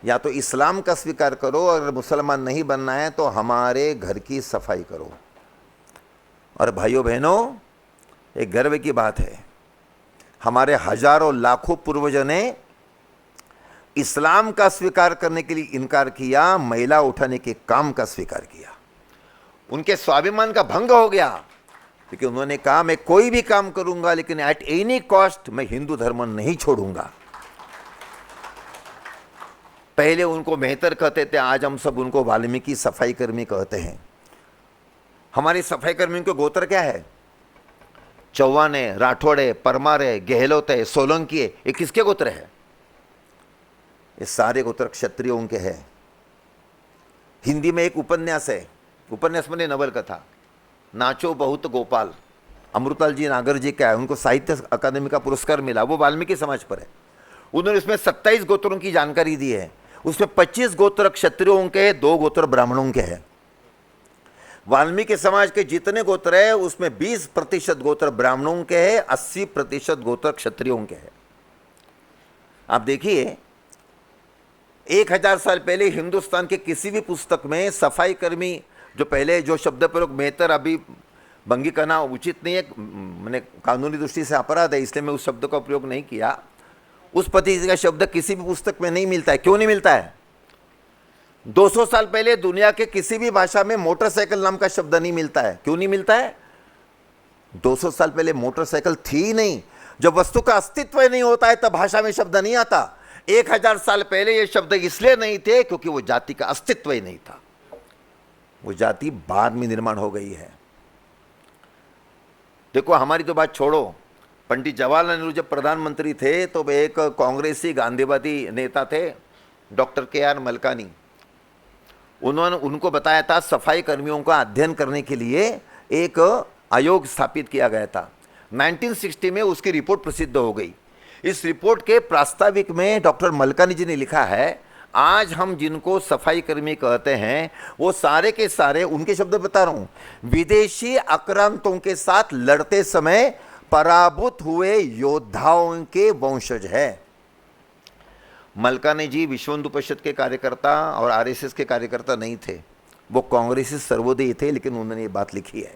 या तो इस्लाम का स्वीकार करो, और मुसलमान नहीं बनना है तो हमारे घर की सफाई करो। और भाइयों बहनों, एक गर्व की बात है, हमारे हजारों लाखों पूर्वजों ने इस्लाम का स्वीकार करने के लिए इनकार किया, महिला उठाने के काम का स्वीकार किया। उनके स्वाभिमान का भंग हो गया, लेकिन उन्होंने कहा मैं कोई भी काम करूंगा, लेकिन एट एनी कॉस्ट मैं हिंदू धर्म नहीं छोड़ूंगा। पहले उनको मेहतर कहते थे, आज हम सब उनको वाल्मीकि सफाई कर्मी कहते हैं। हमारे सफाई कर्मियों के गोत्र क्या है? चौहान है, राठौड़ है, परमार है, गहलोत है, सोलंकी है। ये किसके गोत्र है? ये सारे गोत्र क्षत्रियों के हैं। हिंदी में एक उपन्यास है, उपन्यास मैंने नवलकथा, नाचो बहुत गोपाल, अमृताल जी नागर जी क्या है, उनको साहित्य अकादमी का पुरस्कार मिला, वो वाल्मीकि समाज पर है। उन्होंने इसमें 27 गोत्रों की जानकारी दी है। उसमें 25 गोत्र क्षत्रियों के हैं, 2 गोत्र ब्राह्मणों के हैं। वाल्मीकि समाज के जितने गोत्र है उसमें 20% गोत्र ब्राह्मणों के हैं, 80% गोत्र क्षत्रियों के हैं। आप देखिए 1000 साल पहले हिंदुस्तान के किसी भी पुस्तक में सफाई कर्मी, जो पहले जो शब्द प्रयोग मेहतर, अभी भंगी करना उचित नहीं है, मैंने कानूनी दृष्टि से अपराध है इसलिए मैं उस शब्द का उपयोग नहीं किया, उस पति का शब्द किसी भी पुस्तक में नहीं मिलता है। क्यों नहीं मिलता है? 200 साल पहले दुनिया के किसी भी भाषा में मोटरसाइकिल नाम का शब्द नहीं मिलता है। क्यों नहीं मिलता है? 200 साल पहले मोटरसाइकिल थी ही नहीं। जब वस्तु का अस्तित्व नहीं होता है तब भाषा में शब्द नहीं आता। 1000 साल पहले ये शब्द इसलिए नहीं थे क्योंकि वो जाति का अस्तित्व ही नहीं था। वो जाति बाद में निर्माण हो गई है। देखो हमारी तो बात छोड़ो, पंडित जवाहरलाल नेहरू जब प्रधानमंत्री थे तो एक कांग्रेसी गांधीवादी नेता थे डॉक्टर KR मलकानी। उन्होंने उनको बताया था सफाई कर्मियों का अध्ययन करने के लिए एक आयोग स्थापित किया गया था। 1960 में उसकी रिपोर्ट प्रसिद्ध हो गई। इस रिपोर्ट के प्रास्ताविक में डॉक्टर मलकानी जी ने लिखा है, आज हम जिनको सफाई कर्मी कहते हैं वो सारे के सारे, उनके शब्द बता रहा हूं, विदेशी आक्रांतों के साथ लड़ते समय पराभूत हुए योद्धाओं के वंशज है। मलकानी जी विश्व हिंदू परिषद के कार्यकर्ता और RSS के कार्यकर्ता नहीं थे, वो कांग्रेसी सर्वोदयी थे, लेकिन उन्होंने ये बात लिखी है।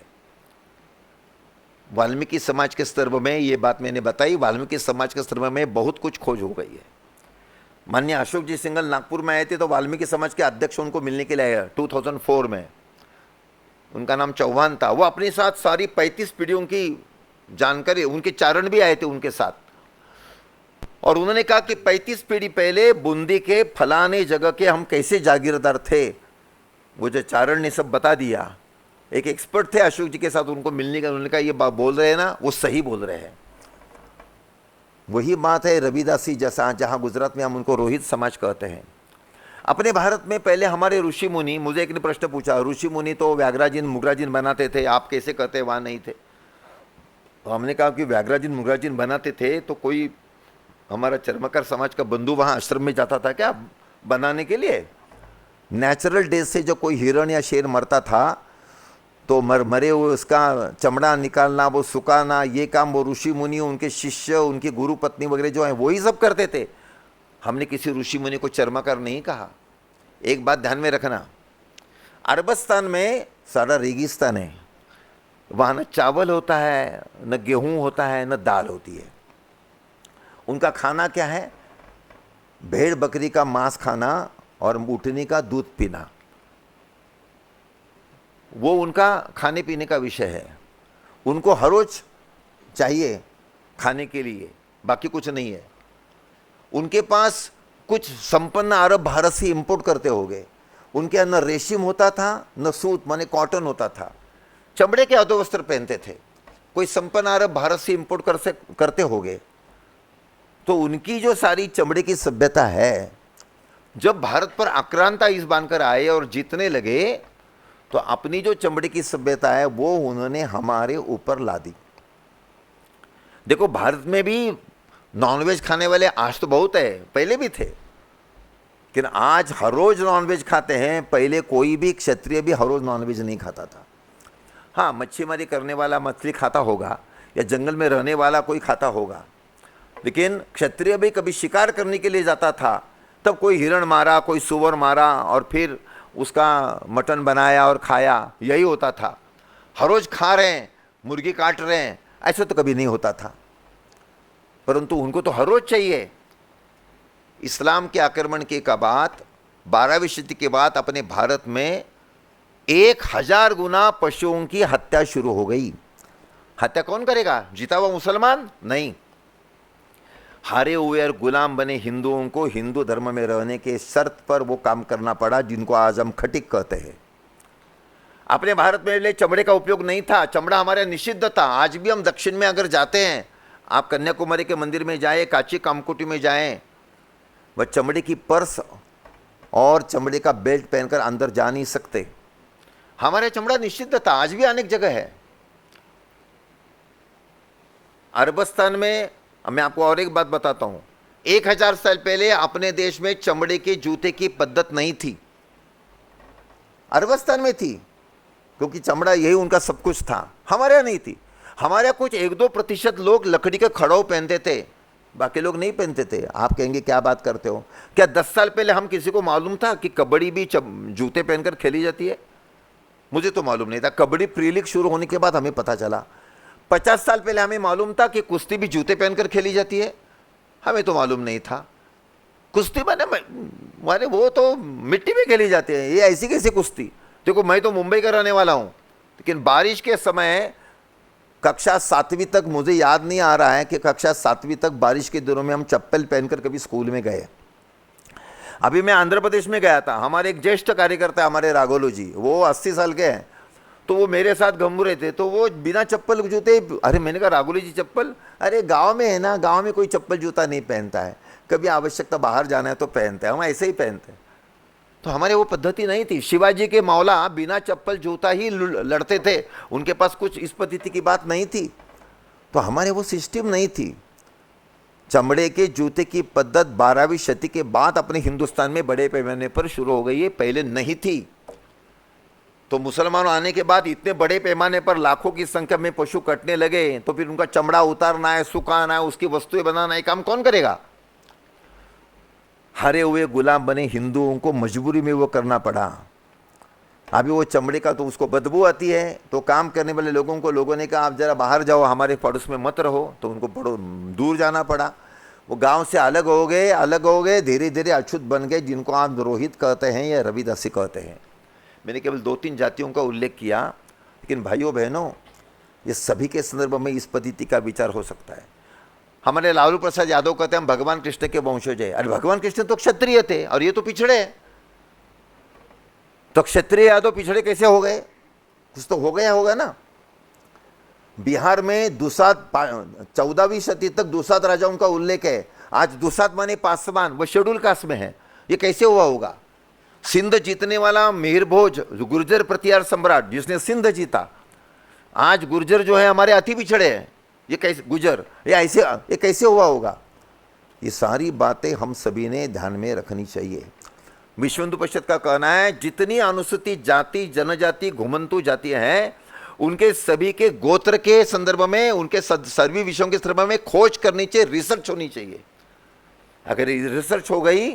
वाल्मीकि समाज के स्तर में ये बात मैंने बताई। वाल्मीकि समाज के स्तर में बहुत कुछ खोज हो गई है। माननीय अशोक जी सिंघल नागपुर में आए थे तो वाल्मीकि समाज के अध्यक्ष उनको मिलने के लिए आए 2004 में। उनका नाम चौहान था। वो अपने साथ सारी 35 पीढ़ियों की जानकारी, उनके चारण भी आए थे उनके साथ, और उन्होंने कहा कि 35 पीढ़ी पहले बूंदी के फलाने जगह के हम कैसे जागीरदार थे। वो जो चारण ने सब बता दिया। एक एक्सपर्ट थे अशोक जी के साथ उनको मिलने का, उन्होंने कहा ये बात बोल रहे हैं ना, वो सही बोल रहे हैं। वही बात है रविदासी जैसा, जहां गुजरात में हम उनको रोहित समाज कहते हैं। अपने भारत में पहले हमारे ऋषि मुनि, मुझे एक ने प्रश्न पूछा, ऋषि मुनि तो व्याघ्राजिन मुगराजिन बनाते थे, आप कैसे कहते हैं वहां नहीं थे? तो हमने कहा कि व्याघ्राजिन मुगराजिन बनाते थे तो कोई हमारा चर्मकार समाज का बंधु वहां आश्रम में जाता था क्या बनाने के लिए? नेचुरल डेथ से जो कोई हिरण या शेर मरता था तो मरे हुए उसका चमड़ा निकालना, वो सुखाना, ये काम वो ऋषि मुनि, उनके शिष्य, उनकी गुरु पत्नी वगैरह जो है वही सब करते थे। हमने किसी ऋषि मुनि को चर्मकार नहीं कहा। एक बात ध्यान में रखना, अरबस्तान में सारा रेगिस्तान है, वहाँ न चावल होता है, न गेहूँ होता है, न दाल होती है। उनका खाना क्या है? भेड़ बकरी का मांस खाना और ऊँटनी का दूध पीना, वो उनका खाने पीने का विषय है। उनको हर रोज चाहिए खाने के लिए, बाकी कुछ नहीं है। उनके पास कुछ संपन्न अरब भारत से इंपोर्ट करते होंगे। उनके यहाँ न रेशम होता था, न सूत माने कॉटन होता था। चमड़े के अधोवस्त्र पहनते थे। कोई संपन्न अरब भारत से इंपोर्ट करते होंगे। तो उनकी जो सारी चमड़े की सभ्यता है, जब भारत पर आक्रांता इस बांधकर आए और जीतने लगे तो अपनी जो चमड़े की सभ्यता है वो उन्होंने हमारे ऊपर ला दी। देखो भारत में भी नॉनवेज खाने वाले आज तो बहुत है, पहले भी थे, लेकिन आज हर रोज नॉनवेज खाते हैं। पहले कोई भी क्षत्रिय भी हर रोज नॉनवेज नहीं खाता था। हाँ, मच्छी मारी करने वाला मछली खाता होगा या जंगल में रहने वाला कोई खाता होगा, लेकिन क्षत्रिय भी कभी शिकार करने के लिए जाता था तब कोई हिरण मारा, कोई सुअर मारा और फिर उसका मटन बनाया और खाया, यही होता था। हर रोज खा रहे हैं, मुर्गी काट रहे हैं, ऐसा तो कभी नहीं होता था। परंतु उनको तो हर रोज चाहिए। इस्लाम के आक्रमण के बाद 12वीं शताब्दी के बाद अपने भारत में 1000 गुना पशुओं की हत्या शुरू हो गई। हत्या कौन करेगा? जीता हुआ मुसलमान नहीं। हारे हुए और गुलाम बने हिंदुओं को हिंदू धर्म में रहने के शर्त पर वो काम करना पड़ा, जिनको आज हम खटिक कहते हैं। अपने भारत में ले चमड़े का उपयोग नहीं था, चमड़ा हमारे निषिद्ध था। आज भी हम दक्षिण में अगर जाते हैं, आप कन्याकुमारी के मंदिर में जाएं, काची कामकोटी में जाएं, वह चमड़े की पर्स और चमड़े का बेल्ट पहनकर अंदर जा नहीं सकते। हमारा चमड़ा निषिद्ध था, आज भी अनेक जगह है। अरबस्तान में, मैं आपको और एक बात बताता हूं, 1000 साल पहले अपने देश में चमड़े के जूते की पद्धत नहीं थी, अरबस्तान में थी, क्योंकि चमड़ा यही उनका सब कुछ था। हमारे यहाँ नहीं थी। हमारे यहाँ कुछ 1-2% लोग लकड़ी के खड़ाऊ पहनते थे, बाकी लोग नहीं पहनते थे। आप कहेंगे क्या बात करते हो, क्या 10 साल पहले हम किसी को मालूम था कि कबड्डी भी जूते पहनकर खेली जाती है? मुझे तो मालूम नहीं था। कबड्डी प्री लीग शुरू होने के बाद हमें पता चला। 50 साल पहले हमें मालूम था कि कुश्ती भी जूते पहनकर खेली जाती है? हमें तो मालूम नहीं था। कुश्ती माने वो तो मिट्टी में खेली जाती है, ये ऐसी कैसी कुश्ती? देखो, मैं तो मुंबई का रहने वाला हूँ, लेकिन बारिश के समय कक्षा 7वीं तक, मुझे याद नहीं आ रहा है कि कक्षा 7वीं तक बारिश के दिनों में हम चप्पल पहनकर कभी स्कूल में गए। अभी मैं आंध्र प्रदेश में गया था, हमारे एक ज्येष्ठ कार्यकर्ता हमारे राघोलू जी, वो 80 साल के हैं, तो वो मेरे साथ घूम रहे थे, तो वो बिना चप्पल जूते। अरे मैंने कहा राघोलू जी चप्पल? अरे गांव में है ना, गांव में कोई चप्पल जूता नहीं पहनता है, कभी आवश्यकता बाहर जाना है तो पहनते हैं, हम ऐसे ही पहनते हैं। तो हमारे वो पद्धति नहीं थी। शिवाजी के मौला बिना चप्पल जूता ही लड़ते थे, उनके पास कुछ इस पद्धति की बात नहीं थी, तो हमारे वो सिस्टम नहीं थी। चमड़े के जूते की पद्धत 12वीं शती के बाद अपने हिंदुस्तान में बड़े पैमाने पर शुरू हो गई है, पहले नहीं थी। तो मुसलमान आने के बाद इतने बड़े पैमाने पर लाखों की संख्या में पशु कटने लगे, तो फिर उनका चमड़ा उतारना है, सुखाना है, उसकी वस्तुएं बनाना है, काम कौन करेगा? हरे हुए गुलाम बने हिंदुओं को मजबूरी में वो करना पड़ा। अभी वो चमड़े का तो उसको बदबू आती है, तो काम करने वाले लोगों ने कहा आप जरा बाहर जाओ, हमारे पड़ोस में मत रहो, तो उनको दूर जाना पड़ा। वो गांव से अलग हो गए, धीरे धीरे अछूत बन गए, जिनको आप रोहित कहते हैं या रविदासी कहते हैं। मैंने केवल 2-3 जातियों का उल्लेख किया, लेकिन भाइयों बहनों, ये सभी के संदर्भ में इस पद्धति का विचार हो सकता है। हमारे लालू प्रसाद यादव कहते हैं हम भगवान कृष्ण के वंशज है। अरे भगवान कृष्ण तो क्षत्रिय थे और ये तो पिछड़े हैं, तो क्षत्रिय यादव पिछड़े कैसे हो गए? कुछ तो हो गया होगा ना। बिहार में दुसात 14वीं शती तक दुसात राजाओं का उल्लेख है। आज दुसात माने पासवान, वो शेड्यूल कास्ट में है, ये कैसे हुआ होगा? सिंध जीतने वाला मिहिर भोज, गुर्जर प्रतिहार सम्राट जिसने सिंध जीता, आज गुर्जर जो है हमारे अति पिछड़े हैं। ये कैसे गुजर, ये कैसे हुआ होगा? ये सारी बातें हम सभी ने ध्यान में रखनी चाहिए। विश्व हिंदू परिषद का कहना है जितनी अनुसूचित जाति, जनजाति, घुमंतु जातियां हैं, उनके सभी के गोत्र के संदर्भ में, उनके सभी विषयों के संदर्भ में खोज करनी चाहिए, रिसर्च होनी चाहिए। अगर रिसर्च हो गई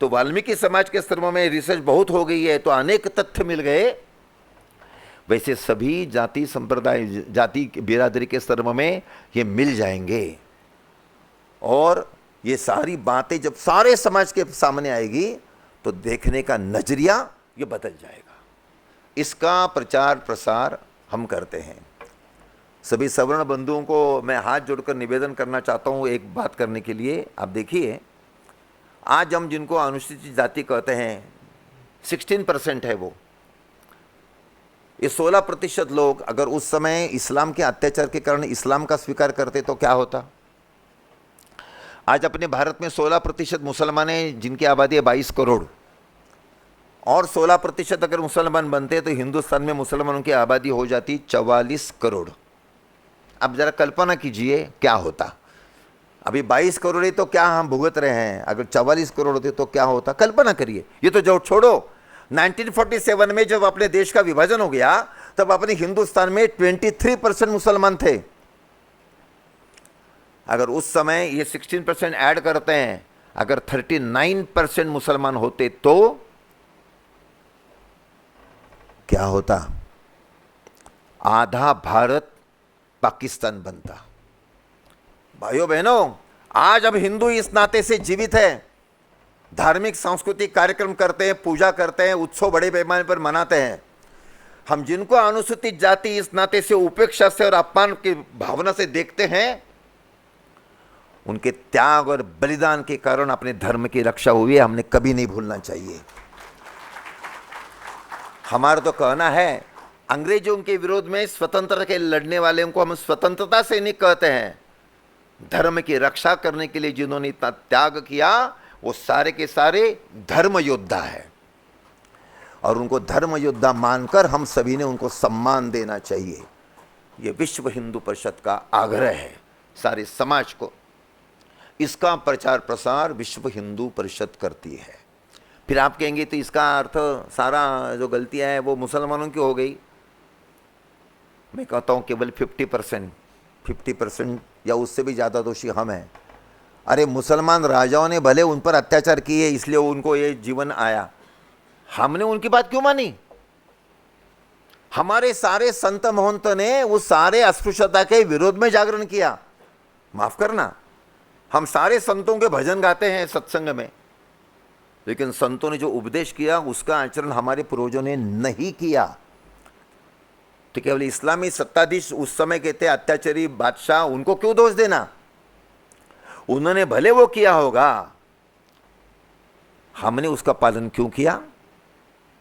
तो वाल्मीकि समाज के संदर्भ में रिसर्च बहुत हो गई है, तो अनेक तथ्य मिल गए। वैसे सभी जाति संप्रदाय, जाति बिरादरी के संदर्भ में ये मिल जाएंगे, और ये सारी बातें जब सारे समाज के सामने आएगी तो देखने का नजरिया ये बदल जाएगा। इसका प्रचार प्रसार हम करते हैं। सभी सवर्ण बंधुओं को मैं हाथ जोड़कर निवेदन करना चाहता हूँ एक बात करने के लिए। आप देखिए, आज हम जिनको अनुसूचित जाति कहते हैं 16% है वो। ये 16% लोग अगर उस समय इस्लाम के अत्याचार के कारण इस्लाम का स्वीकार करते तो क्या होता? आज अपने भारत में 16% मुसलमान हैं, जिनकी आबादी है 22 करोड़, और 16% अगर मुसलमान बनते तो हिंदुस्तान में मुसलमानों की आबादी हो जाती 44 करोड़। अब जरा कल्पना कीजिए क्या होता। अभी 22 करोड़ ही तो क्या हम भुगत रहे हैं, अगर 44 करोड़ होते तो क्या होता? कल्पना करिए। ये तो जो छोड़ो, 1947 में जब अपने देश का विभाजन हो गया तब अपने हिंदुस्तान में 23% मुसलमान थे। अगर उस समय ये 16% ऐड करते हैं, अगर 39% मुसलमान होते तो क्या होता? आधा भारत पाकिस्तान बनता। भाइयों बहनों, आज अब हिंदू इस नाते से जीवित है, धार्मिक सांस्कृतिक कार्यक्रम करते हैं, पूजा करते हैं, उत्सव बड़े पैमाने पर मनाते हैं। हम जिनको अनुसूचित जाति इस नाते से उपेक्षा से और अपमान की भावना से देखते हैं, उनके त्याग और बलिदान के कारण अपने धर्म की रक्षा हुई है, हमने कभी नहीं भूलना चाहिए। हमारा तो कहना है, अंग्रेजों के विरोध में स्वतंत्रता के लड़ने वाले को हम स्वतंत्रता सैनिक कहते हैं। धर्म की रक्षा करने के लिए जिन्होंने इतना त्याग किया, वो सारे के सारे धर्म योद्धा है, और उनको धर्म योद्धा मानकर हम सभी ने उनको सम्मान देना चाहिए। ये विश्व हिंदू परिषद का आग्रह है सारे समाज को। इसका प्रचार प्रसार विश्व हिंदू परिषद करती है। फिर आप कहेंगे तो इसका अर्थ सारा जो गलतियां हैं वो मुसलमानों की हो गई। मैं कहता हूँ केवल 50% या उससे भी ज़्यादा दोषी हम हैं। अरे मुसलमान राजाओं ने भले उन पर अत्याचार किए इसलिए उनको ये जीवन आया, हमने उनकी बात क्यों मानी? हमारे सारे संत महंत ने उस सारे अस्पृश्यता के विरोध में जागरण किया। माफ करना, हम सारे संतों के भजन गाते हैं सत्संग में, लेकिन संतों ने जो उपदेश किया उसका आचरण हमारे पूर्वजों ने नहीं किया। तो केवल इस्लामी सत्ताधीश उस समय के थे अत्याचारी बादशाह, उनको क्यों दोष देना? उन्होंने भले वो किया होगा, हमने उसका पालन क्यों किया?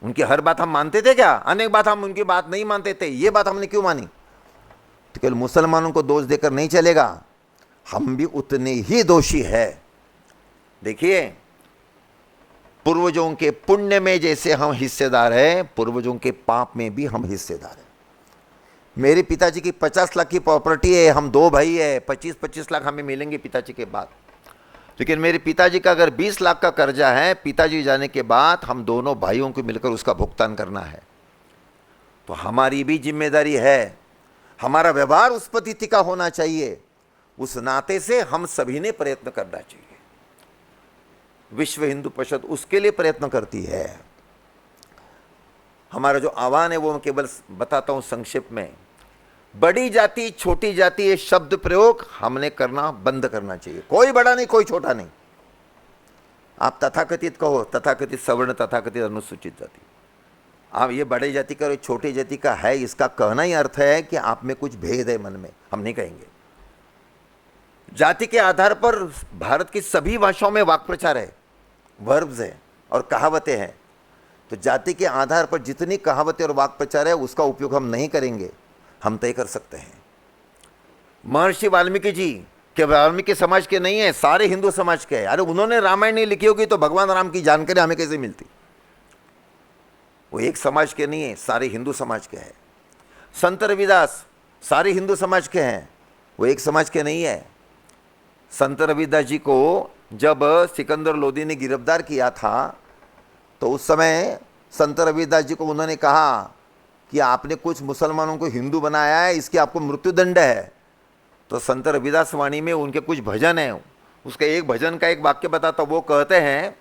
उनकी हर बात हम मानते थे क्या? अनेक बात हम उनकी बात नहीं मानते थे, ये बात हमने क्यों मानी? तो केवल मुसलमानों को दोष देकर नहीं चलेगा, हम भी उतने ही दोषी है। देखिए, पूर्वजों के पुण्य में जैसे हम हिस्सेदार हैं, पूर्वजों के पाप में भी हम हिस्सेदार हैं। मेरे पिताजी की 50 लाख की प्रॉपर्टी है, हम 2 भाई है, 25-25 लाख हमें मिलेंगे पिताजी के बाद। लेकिन मेरे पिताजी का अगर 20 लाख का कर्जा है, पिताजी जाने के बाद हम दोनों भाइयों को मिलकर उसका भुगतान करना है। तो हमारी भी जिम्मेदारी है, हमारा व्यवहार उस पद्धति का होना चाहिए। उस नाते से हम सभी ने प्रयत्न करना चाहिए। विश्व हिंदू परिषद उसके लिए प्रयत्न करती है। हमारा जो आह्वान है वो मैं केवल बताता हूं संक्षेप में। बड़ी जाति छोटी जाति ये शब्द प्रयोग हमने करना बंद करना चाहिए। कोई बड़ा नहीं, कोई छोटा नहीं। आप तथाकथित कहो, तथाकथित सवर्ण, तथाकथित अनुसूचित जाति। आप ये बड़े जाति का और छोटी जाति का है, इसका कहना ही अर्थ है कि आप में कुछ भेद है मन में। हम नहीं कहेंगे। जाति के आधार पर भारत की सभी भाषाओं में वाक् प्रचार है, वर्ब्स है और कहावतें हैं। तो जाति के आधार पर जितनी कहावतें और वाक् प्रचार है उसका उपयोग हम नहीं करेंगे। हम तय कर सकते हैं। महर्षि वाल्मीकि जी के वाल्मीकि समाज के नहीं है, सारे हिंदू समाज के हैं। अरे उन्होंने रामायण नहीं लिखी होगी तो भगवान राम की जानकारी हमें कैसे मिलती? वो एक समाज के नहीं है, सारे हिंदू समाज के हैं। संत रविदास सारे हिंदू समाज के हैं, वो एक समाज के नहीं है। संत रविदास जी को जब सिकंदर लोदी ने गिरफ्तार किया था तो उस समय संत रविदास जी को उन्होंने कहा कि आपने कुछ मुसलमानों को हिंदू बनाया है, इसकी आपको मृत्युदंड है। तो संत रविदास वाणी में उनके कुछ भजन हैं, उसके एक भजन का एक वाक्य बताता, वो कहते हैं,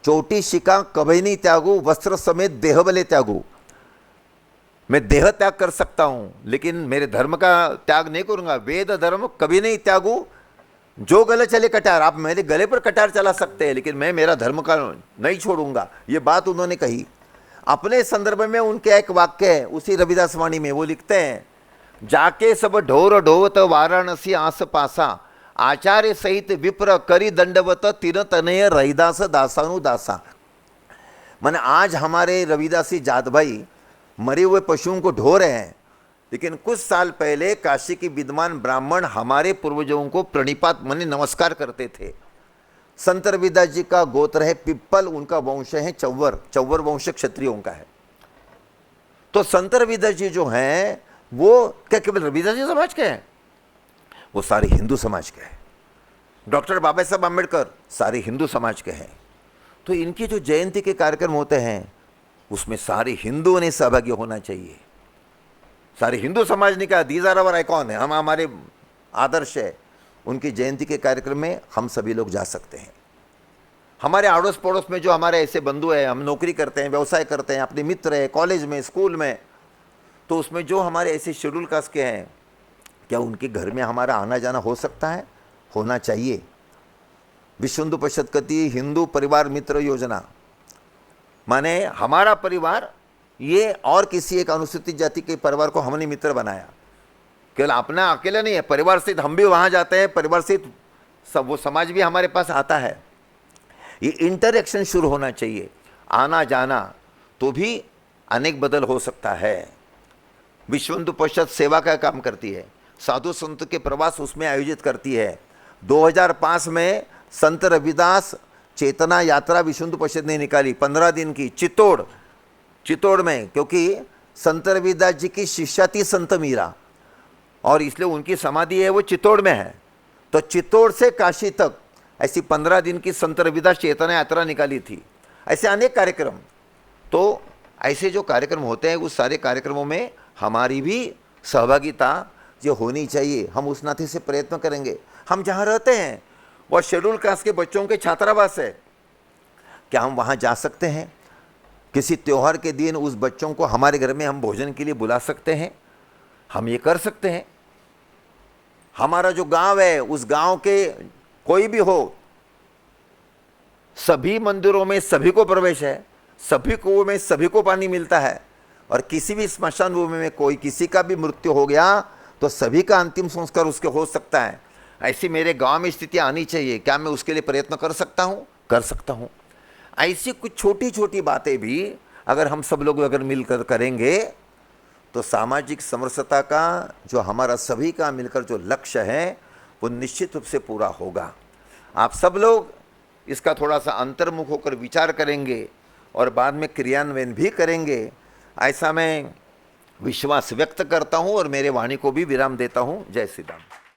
चोटी शिका कभी नहीं त्यागू, वस्त्र समेत देह बले त्यागू। मैं देह त्याग कर सकता हूं लेकिन मेरे धर्म का त्याग नहीं करूंगा। वेद धर्म कभी नहीं त्यागू, जो गले चले कटार। आप मेरे गले पर कटार चला सकते हैं लेकिन मैं मेरा धर्म का नहीं छोड़ूंगा। ये बात उन्होंने कही। अपने संदर्भ में उनके एक वाक्य है उसी रविदास वाणी में, वो लिखते हैं, जाके सब ढोर ढोवत वाराणसी आस पासा, आचार्य सहित विप्र करी दंडवत तीन तनय रविदास दासानु दासा। माने आज हमारे रविदासी जात भाई मरे हुए पशुओं को ढो रहे हैं, लेकिन कुछ साल पहले काशी के विद्वान ब्राह्मण हमारे पूर्वजों को प्रणिपात माने नमस्कार करते थे। संत रविदास जी का गोत्र है पिप्पल, उनका वंश है चौवर, चौवर वंश क्षत्रियों का है। तो संत रविदास जी जो हैं वो क्या केवल रविदास जी समाज के हैं? वो सारे हिंदू समाज के हैं। डॉक्टर बाबा साहब आम्बेडकर सारे हिंदू समाज के हैं। तो इनकी जो जयंती के कार्यक्रम होते हैं उसमें सारे हिंदुओं ने सहभागी होना चाहिए। सारे हिंदू समाज ने कहा दीज आर आवर आइकॉन है, हम हमारे आदर्श है। उनकी जयंती के कार्यक्रम में हम सभी लोग जा सकते हैं। हमारे अड़ोस पड़ोस में जो हमारे ऐसे बंधु हैं, हम नौकरी करते हैं, व्यवसाय करते हैं, अपने मित्र हैं, कॉलेज में, स्कूल में, तो उसमें जो हमारे ऐसे शेड्यूल कास्ट के हैं, क्या उनके घर में हमारा आना जाना हो सकता है? होना चाहिए। विश्व हिंदू परिषद कहती हिंदू परिवार मित्र योजना, माने हमारा परिवार ये और किसी एक अनुसूचित जाति के परिवार को हमने मित्र बनाया। केवल अपना अकेले नहीं है, परिवार सहित हम भी वहाँ जाते हैं, परिवार सहित सब वो समाज भी हमारे पास आता है। ये इंटरेक्शन शुरू होना चाहिए, आना जाना, तो भी अनेक बदल हो सकता है। विश्व हिंदू परिषद सेवा का काम करती है, साधु संत के प्रवास उसमें आयोजित करती है। 2005 में संत रविदास चेतना यात्रा विश्व हिंदू परिषद ने निकाली 15 दिन की चित्तौड़ में, क्योंकि संत रविदास जी की शिष्या थी संत मीरा और इसलिए उनकी समाधि है वो चित्तौड़ में है। तो चित्तौड़ से काशी तक ऐसी 15 दिन की संत रविदास चेतना यात्रा निकाली थी। ऐसे अनेक कार्यक्रम, तो ऐसे जो कार्यक्रम होते हैं उस सारे कार्यक्रमों में हमारी भी सहभागिता जो होनी चाहिए, हम उस नाते से प्रयत्न करेंगे। हम जहाँ रहते हैं वह शेड्यूल कास्ट के बच्चों के छात्रावास है, क्या हम वहाँ जा सकते हैं? किसी त्योहार के दिन उस बच्चों को हमारे घर में हम भोजन के लिए बुला सकते हैं, हम ये कर सकते हैं। हमारा जो गांव है उस गांव के कोई भी हो, सभी मंदिरों में सभी को प्रवेश है, सभी कुओं में सभी को पानी मिलता है, और किसी भी स्मशान भूमि में कोई किसी का भी मृत्यु हो गया तो सभी का अंतिम संस्कार उसके हो सकता है। ऐसी मेरे गांव में स्थिति आनी चाहिए, क्या मैं उसके लिए प्रयत्न कर सकता हूं? कर सकता हूं। ऐसी कुछ छोटी छोटी बातें भी अगर हम सब लोग अगर मिलकर करेंगे तो सामाजिक समरसता का जो हमारा सभी का मिलकर जो लक्ष्य है वो निश्चित रूप से पूरा होगा। आप सब लोग इसका थोड़ा सा अंतर्मुख होकर विचार करेंगे और बाद में क्रियान्वयन भी करेंगे, ऐसा मैं विश्वास व्यक्त करता हूं और मेरे वाणी को भी विराम देता हूं। जय श्री राम।